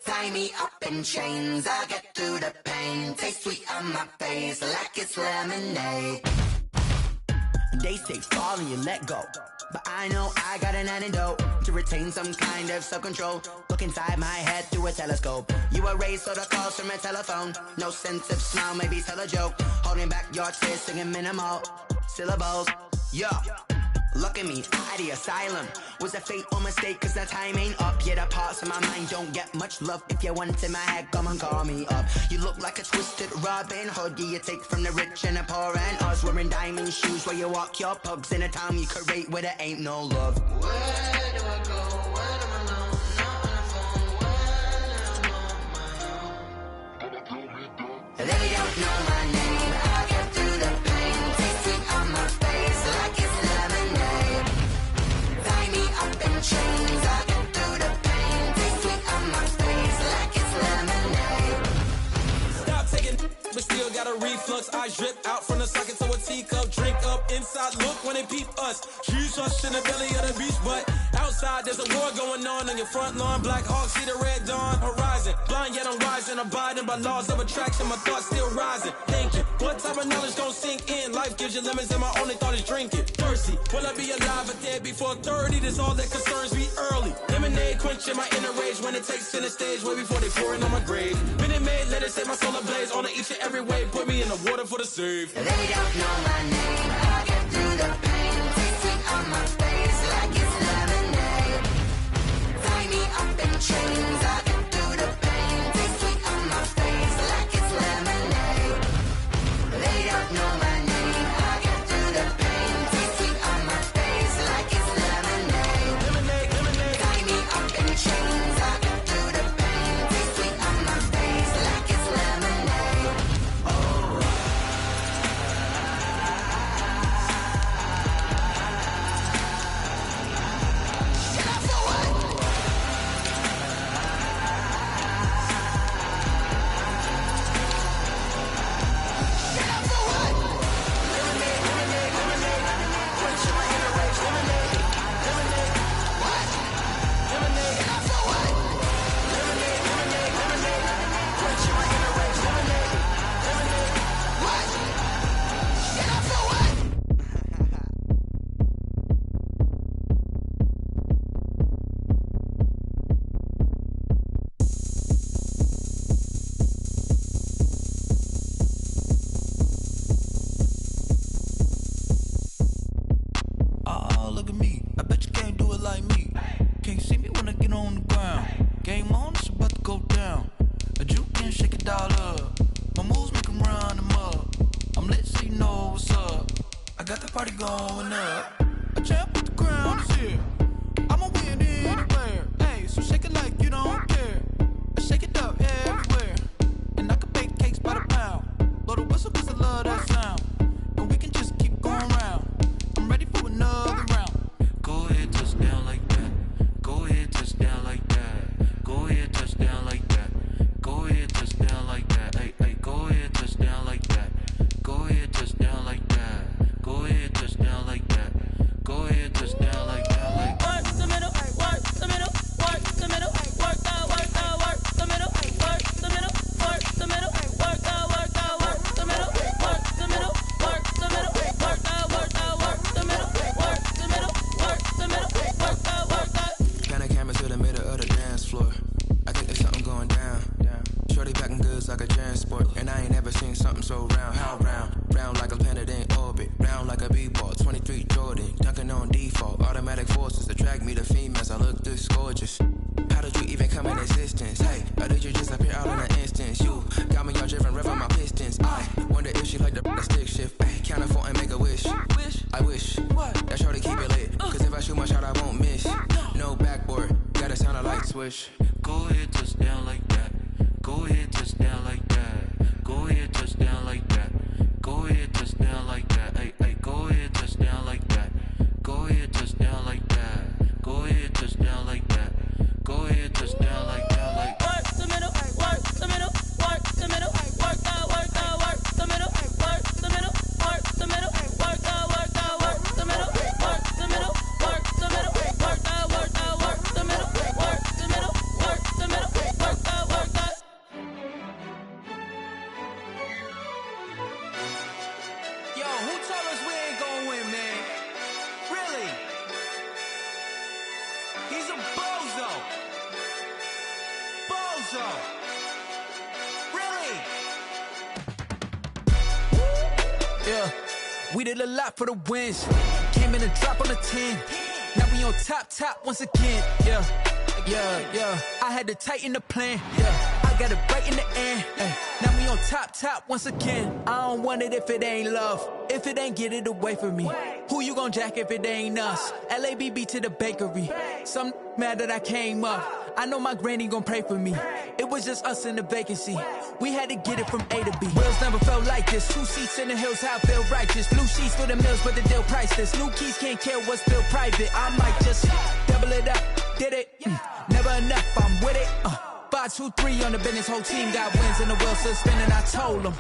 Tie me up in chains, I get through the pain. Taste sweet on my face like it's lemonade. They say fall and you let go, but I know I got an antidote to retain some kind of self-control. Look inside my head through a telescope. You erase all the calls from a telephone. No sense of smile, maybe tell a joke. Holding back your tears, singing minimal syllables. Yeah, look at me, out of the asylum. Was a fate or mistake, cause the time ain't up. Yeah, the parts of my mind don't get much love. If you want in my head, come and call me up. You look like a twisted Robin Hood. Yeah, you take from the rich and the poor and us. Wearing diamond shoes where you walk your pugs. In a town you create where there ain't no love. Where do I go? When I'm alone? Not on the phone. When I'm on my own. They don't know my name. I get through the pain. Taste sweet on my face like it's lemonade. Tie me up in chains. I get through the pain. Taste sweet on my face like it's lemonade. Stop taking, but still got a reflux. I drip out from the socket to a teacup. Drink up inside, look when they peep us. Jesus in the belly of the beach, but outside side, there's a war going on your front lawn. Black Hawk, see the red dawn horizon. Blind yet I'm rising, abiding by laws of attraction. My thoughts still rising, thinking, what type of knowledge gon' sink in? Life gives you lemons and my only thought is drinking. Thirsty, will I be alive or dead before 30? That's all that concerns me early. Lemonade quenching my inner rage when it takes center stage way before they pour it on my grave. Minute Maid, let it set my soul ablaze on each and every way. Put me in the water for the save. They don't know my name. I'll get through the pain. Taste sweet on my face like it's lemonade. Tie me up in chains. I'll get through the pain. Taste sweet on my face like it's lemonade. They don't know my name. I'll get through the pain. Taste sweet on my face like it's lemonade. Lemonade, lemonade. Tie me up in chains. I'll get through the pain. Taste sweet on my face like it's lemonade. Look at me. I bet you can't do it like me. Can't see me when I get on the ground. Game on, it's about to go down. A juke and shake it all up. My moves make them run them up. I'm lit so you know what's up. I got the party going up. A champ with the crown is here. I'ma win anywhere. Hey, so shake it like you don't care. I shake it up everywhere. And I can bake cakes by the pound. Blow the whistle cause I love that sound. And we can just keep going round. I'm ready for another round. Go ahead, touch down like that. Go ahead, touch down like that. Go ahead, touch down like that. Go ahead, touch down like that. Hey, hey, go ahead, touch down like that. Go ahead, touch down like that. Go ahead, touch down like that. Go ahead, touch down like that. Like Work the middle, work the middle, work the middle, work the middle, work the middle, work the middle, work the middle, work the middle, work the middle, work the middle, work the middle, work the middle, work the middle, work the. Pan a camera to the middle of the dance floor. I think there's something going down. Shorty packing goods like a transport, and I ain't never seen something so round. How round? Round like a planet in orbit, round like a b-ball. 23 Jordan, dunking on default. Automatic forces attract me to females. I look this gorgeous. How did you even come in existence? Hey, or did you just appear out in an instance? You got me all driven, revving my pistons. I wonder if she like the stick shift. Ay, count her 4 and make a wish. I wish that shorty keep it lit. Cause if I shoot my shot, I won't miss. No backboard, gotta sound a light switch. go ahead, touch down like that. Go ahead, touch down like that. Go ahead, touch down like that. Go ahead, touch down like that. Hey, hey, go ahead, touch down like that. Go ahead, touch down like that. Go ahead, touch down like that. Go ahead, touch down like that. Like work the middle, work the middle, work the middle, work the middle, work the middle, work the middle, work the middle, work the middle, work the middle, work the middle, work the middle, work the middle, work the. Yo, who told us we ain't gonna win, man? Really? He's a bozo. Bozo. Really? Yeah, we did a lot for the wins. Came in a drop on the 10. Now we on top once again. Yeah. I had to tighten the plan. Yeah, I got it right in the end. Now we on top once again. I don't want it if it ain't love. If it ain't, get it away from me. Who you gon' jack if it ain't us? LABB to the bakery. Some mad that I came up. I know my granny gon' pray for me. It was just us in the vacancy. We had to get it from A to B. Wheels never felt like this. 2 seats in the hills, how I feel righteous. Blue sheets for the mills, but the deal priceless. New keys can't care what's still private. I might just double it up. Did it? Never enough, I'm with it. 5, 2, 3 on the business. Whole team got wins and the wheels still spinning. I told them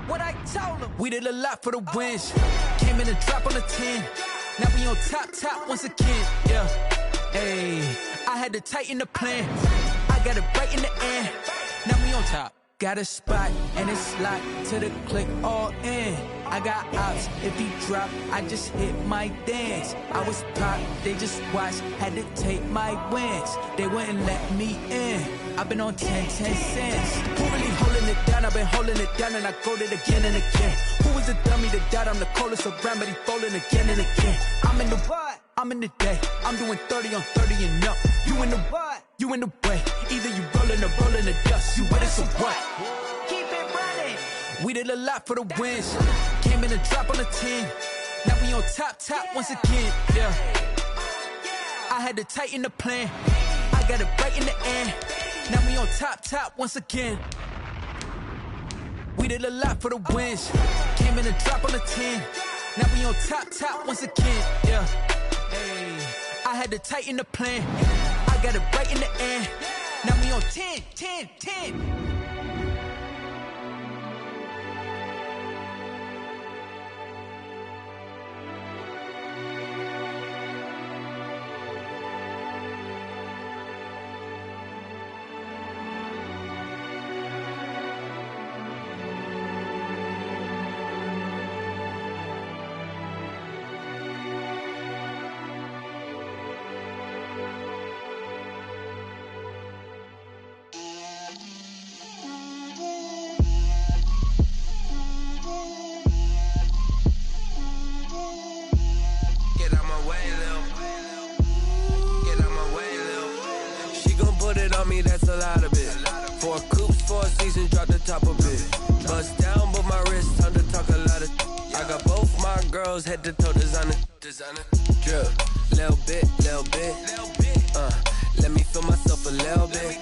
what I told them. We did a lot for the wins. Came in a drop on the 10. Now we on top once again. Ayy, I had to tighten the plan. I got it right in the end. Now we on top. Got a spot and it's locked to the click all in. I got ops, if he drop, I just hit my dance. I was pop, they just watched, had to take my wins. They wouldn't let me in. I've been on 10 cents. Who really holding it down? I've been holding it down and I go it again and again. Who was the dummy that died? I'm the coldest around, but he falling again and again. I'm in the what? I'm in the day. I'm doing 30 on 30 and up. You in the what? You in the way. Either you rolling or rolling the dust. You with us or what? Keep it running. We did a lot for the wins. Came in a drop on the 10. Now we on top once again. Yeah. I had to tighten the plan. I got it right in the end. Now we on top once again. We did a lot for the wins. Came in a drop on the 10. Now we on top once again. Yeah. Hey, I had to tighten the plan. I got it right in the end. Now we on 10. Me, that's a lot of it. 4 coops, 4 seasons, drop the top of it. Bust down, but my wrist, time to talk a lot of. I got both my girls head to toe designer. Drip, little bit. Let me feel myself a little bit.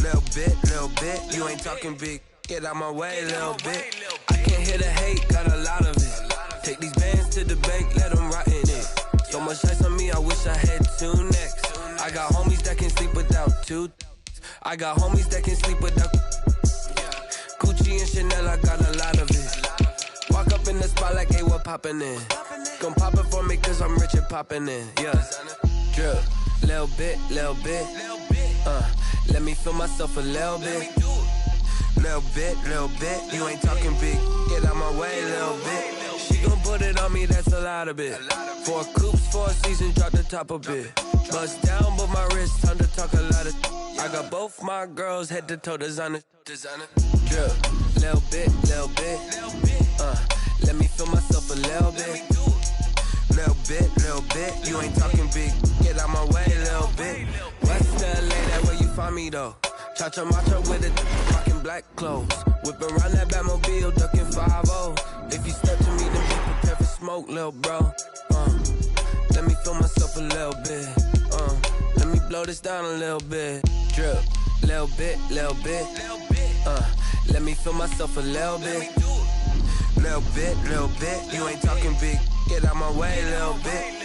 Little bit. You ain't talking big. Get out my way, little bit. I can't hear the hate, got a lot of it. Take these bands to the bank, let them rot in it. So much ice on me, I wish I had 2 necks. I got homies that can sleep without 2. I got homies that can sleep without Gucci and Chanel, I got a lot of it. Walk up in the spot like, hey, what poppin' in? Gon' pop it for me cause I'm rich and poppin' in. Yeah, drip, little bit. Let me feel myself a little bit. Little bit. You ain't talking big, get out my way, little bit. She gon' put it on me, that's a lot of it. 4 coops, 4 seasons, drop the top of it. Bust down, but my wrist, time to talk a lot of. I got both my girls head to toe designer. Drip, little bit. Let me feel myself a little bit. Little bit. You ain't talking big, get out my way, little bit. West LA, that where you find me though. Cha-cha macho with it, rockin' black clothes. Whip around that Batmobile, ducking 5-0. If you step to me, then be prepared for smoke, little bro. Let me feel myself a little bit. Let me blow this down a little bit. Drip, little bit. Let me feel myself a little bit. Little bit. You ain't talking big. Get out my way, little bit.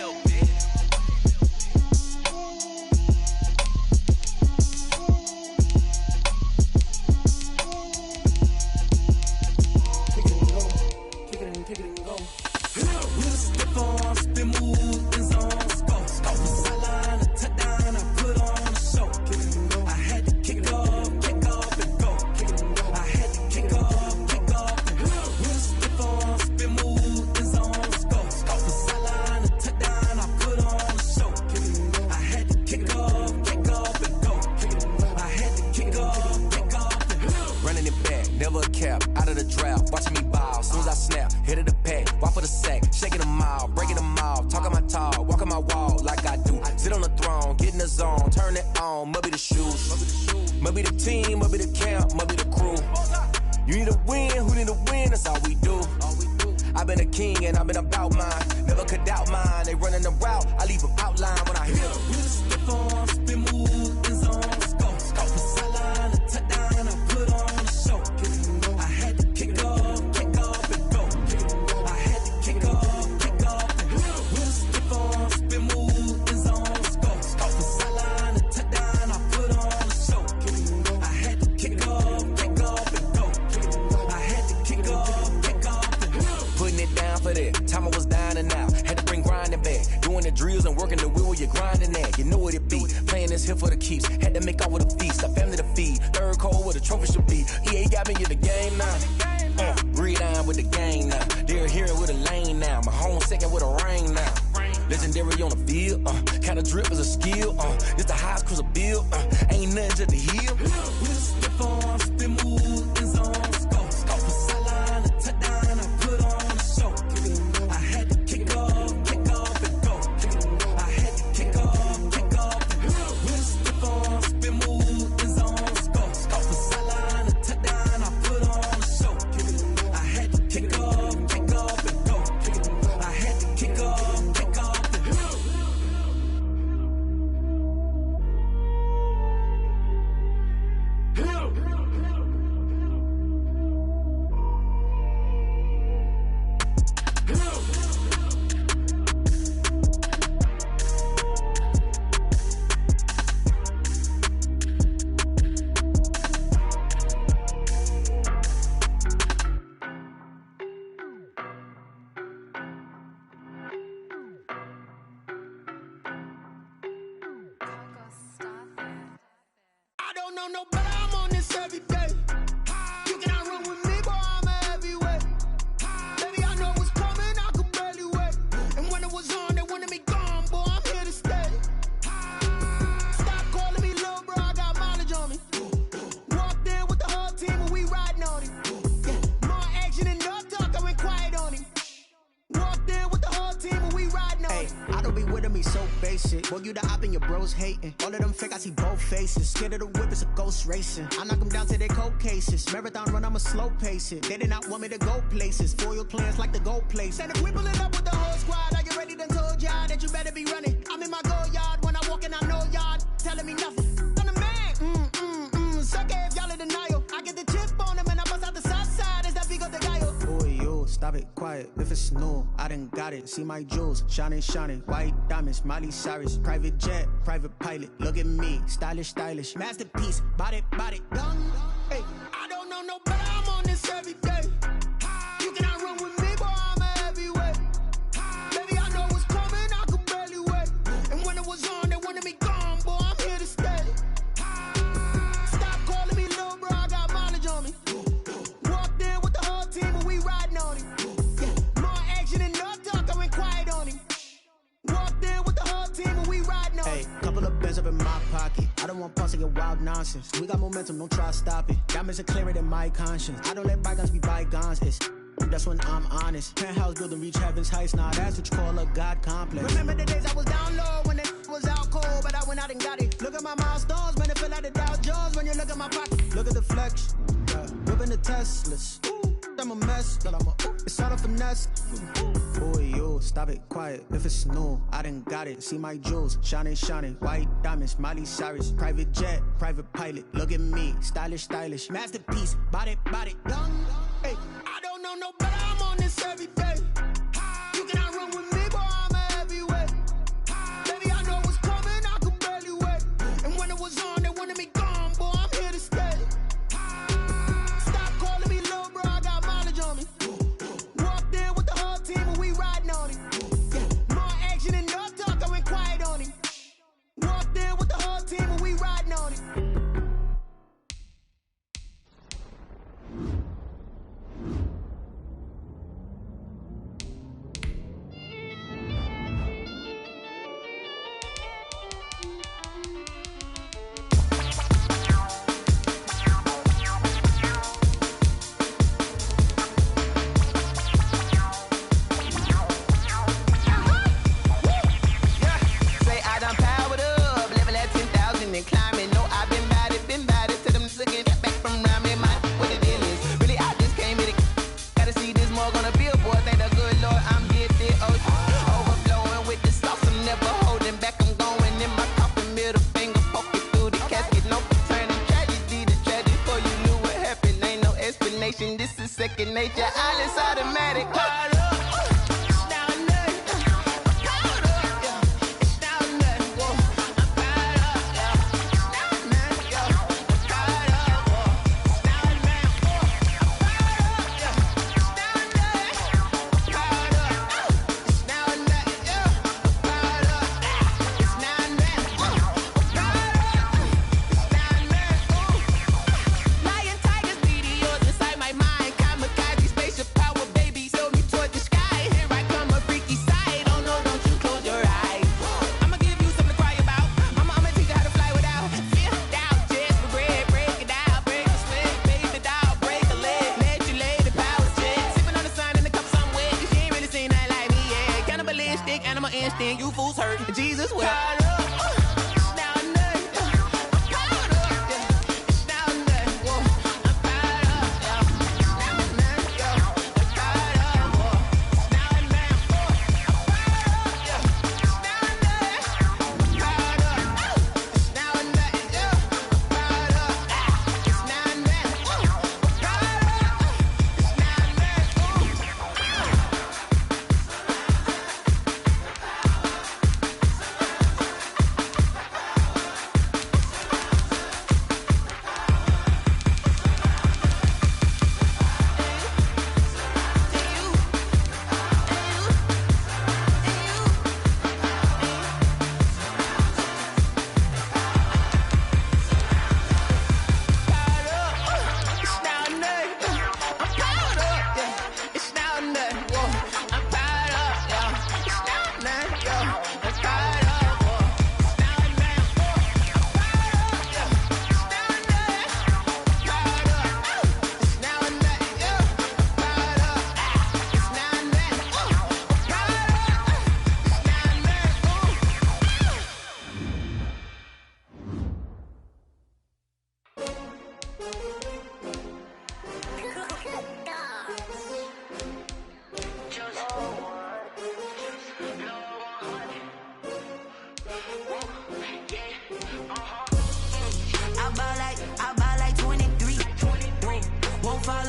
where you're grinding at, you know what it be. Playing this here for the keeps, had to make out with a feast, a family to feed. Third cold where the trophy should be. EA got me in the game now. Breed on with the game now. They're hearing with a lane now. My home second with a ring now. Legendary on the field, kinda drip is a skill, it's the highest cruiser bill, ain't nothing just to heal. We'll step on, spin move, in zone, scope for sideline, a touchdown, I put on the show. I had to kick off and go. I had to kick off and go. We'll step on, spin move, in zone, scope for sideline, a touchdown, I put on the show. I had to kick off and go. I had to kick off. Boy, you the op and your bros hating. All of them fake, I see both faces. Scared of the whip, it's a ghost racing. I knock them down to their cold cases. Marathon run, I'ma slow pace it. They did not want me to go places. Foil plans like the go place. And if we pull it up with the whole squad, are you ready? Done told y'all that you better be running. I'm in my go yard. When I walk in, I know y'all telling me nothing. I'm the man. Suck it if y'all in denial. I get the chip on them and I bust out the south side. Is that Vigo the Gallo? Boy, yo, stop it, quiet. If it's new, I done got it. See my jewels, shining, white diamonds, Miley Cyrus, private jet, private pilot. Look at me, stylish, masterpiece, body, done. Hey, I don't know no better. I'm on this every day. You cannot run with me, boy. I'm a heavyweight. Baby, I know what's coming. I could barely wait. And when it was on, they wanted me gone, boy. I'm here to stay. Stop calling me little bro. I got mileage on me. Walked in with the whole team, and we riding on him. More action and no talk. I went quiet on him. Walked in with the whole team and we riding on. Hey, couple of bands up in my pocket. I don't want pause to get wild nonsense. We got momentum, don't try to stop it. Diamonds are clearer than my conscience. I don't let bygones be bygones. That's when I'm honest. Penthouse building, reach heaven's heights. Nah, that's what you call a God complex. Remember the days I was down low when it was out cold, but I went out and got it. Look at my milestones, man, it feel like the Dow Jones when you look at my pocket. Look at the flex, whipping the Teslas. I'm a mess, but it's all a finesse. Boy, yo, stop it, quiet. If it's new, I done got it. See my jewels, shining, white diamonds, Miley Cyrus, private jet, private pilot. Look at me, stylish, masterpiece, body, done. Hey, I don't know no better. I'm on this every day. You cannot run with me, boy. I'm a heavyweight. Baby, I know what's coming. I could barely wait. And when it was on, they wanted me gone, boy. I'm here to stay. On me. Walked in with the whole team and we riding on him. More action and no talk, I went quiet on him. Walked in with the whole team and we riding on him. Second nature, all is automatic.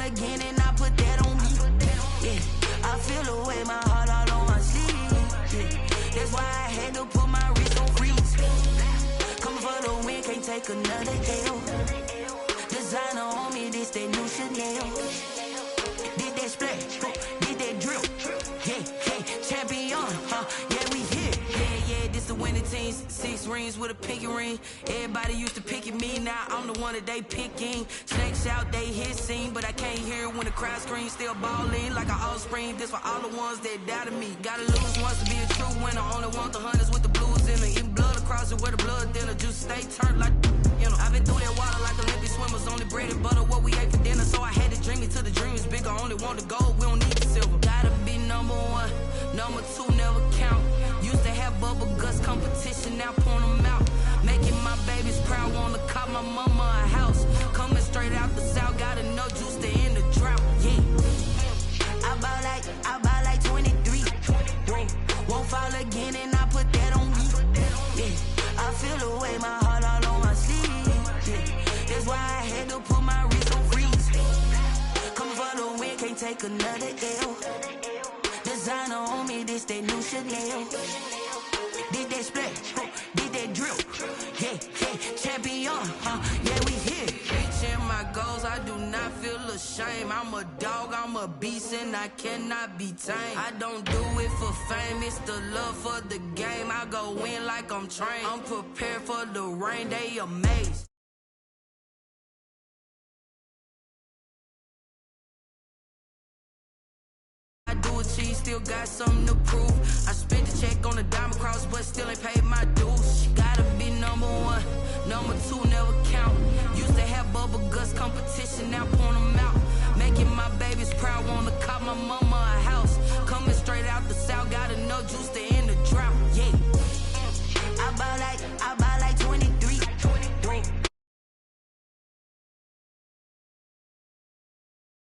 again and I put that on me. Yeah, I feel away, my heart all on my sleeve. Yeah, that's why I had to put my wrist on freeze. Coming for the win, can't take another L. Designer on me, this that new Chanel. Did that splash, did that drill. Yeah, yeah, champion, yeah, we here. Yeah, this the winning teams. 6 rings with a pinky ring. Everybody used to pick at me, now I'm the one that they picking. Snakes out, they hit scene, but I can't hear it when the crowd screams. Still ballin' like an offspring. This for all the ones that doubted me. Gotta lose once to be a true winner. Only want the hunters with the blues in it. Eating blood across it where the blood dinner. Juice stay turned like, you know. I've been through that water like Olympic swimmers. Only bread and butter, what we ate for dinner. So I had to dream it till the dream is bigger. Only want the gold, we don't need the silver. Gotta be number 1, number 2 never count. Used to have bubble guts competition, now point them out. Making my babies proud, wanna cop my mama a house. Coming straight out the south, got enough juice to end the drought. Yeah, I bought like 23. Whoa, won't fall again and I put that on me. Yeah, I feel away, my heart all on my sleeve. Yeah, that's why I had to put my wrist on freeze. Coming for the win, can't take another L. Designer on me, this that new Chanel. Did that splash, did that drill. Yeah, yeah, champion, yeah, we here. Reaching my goals, I do not feel ashamed. I'm a dog, I'm a beast, and I cannot be tamed. I don't do it for fame, it's the love for the game. I go in like I'm trained. I'm prepared for the rain, they amazed. I do achieve, still got something to prove. I spent the check on the diamond cross, but still ain't paid my dues. Gotta be number 1, number 2 never count. Used to have bubble guts competition, now point them out. Making my babies proud, wanna cop my mama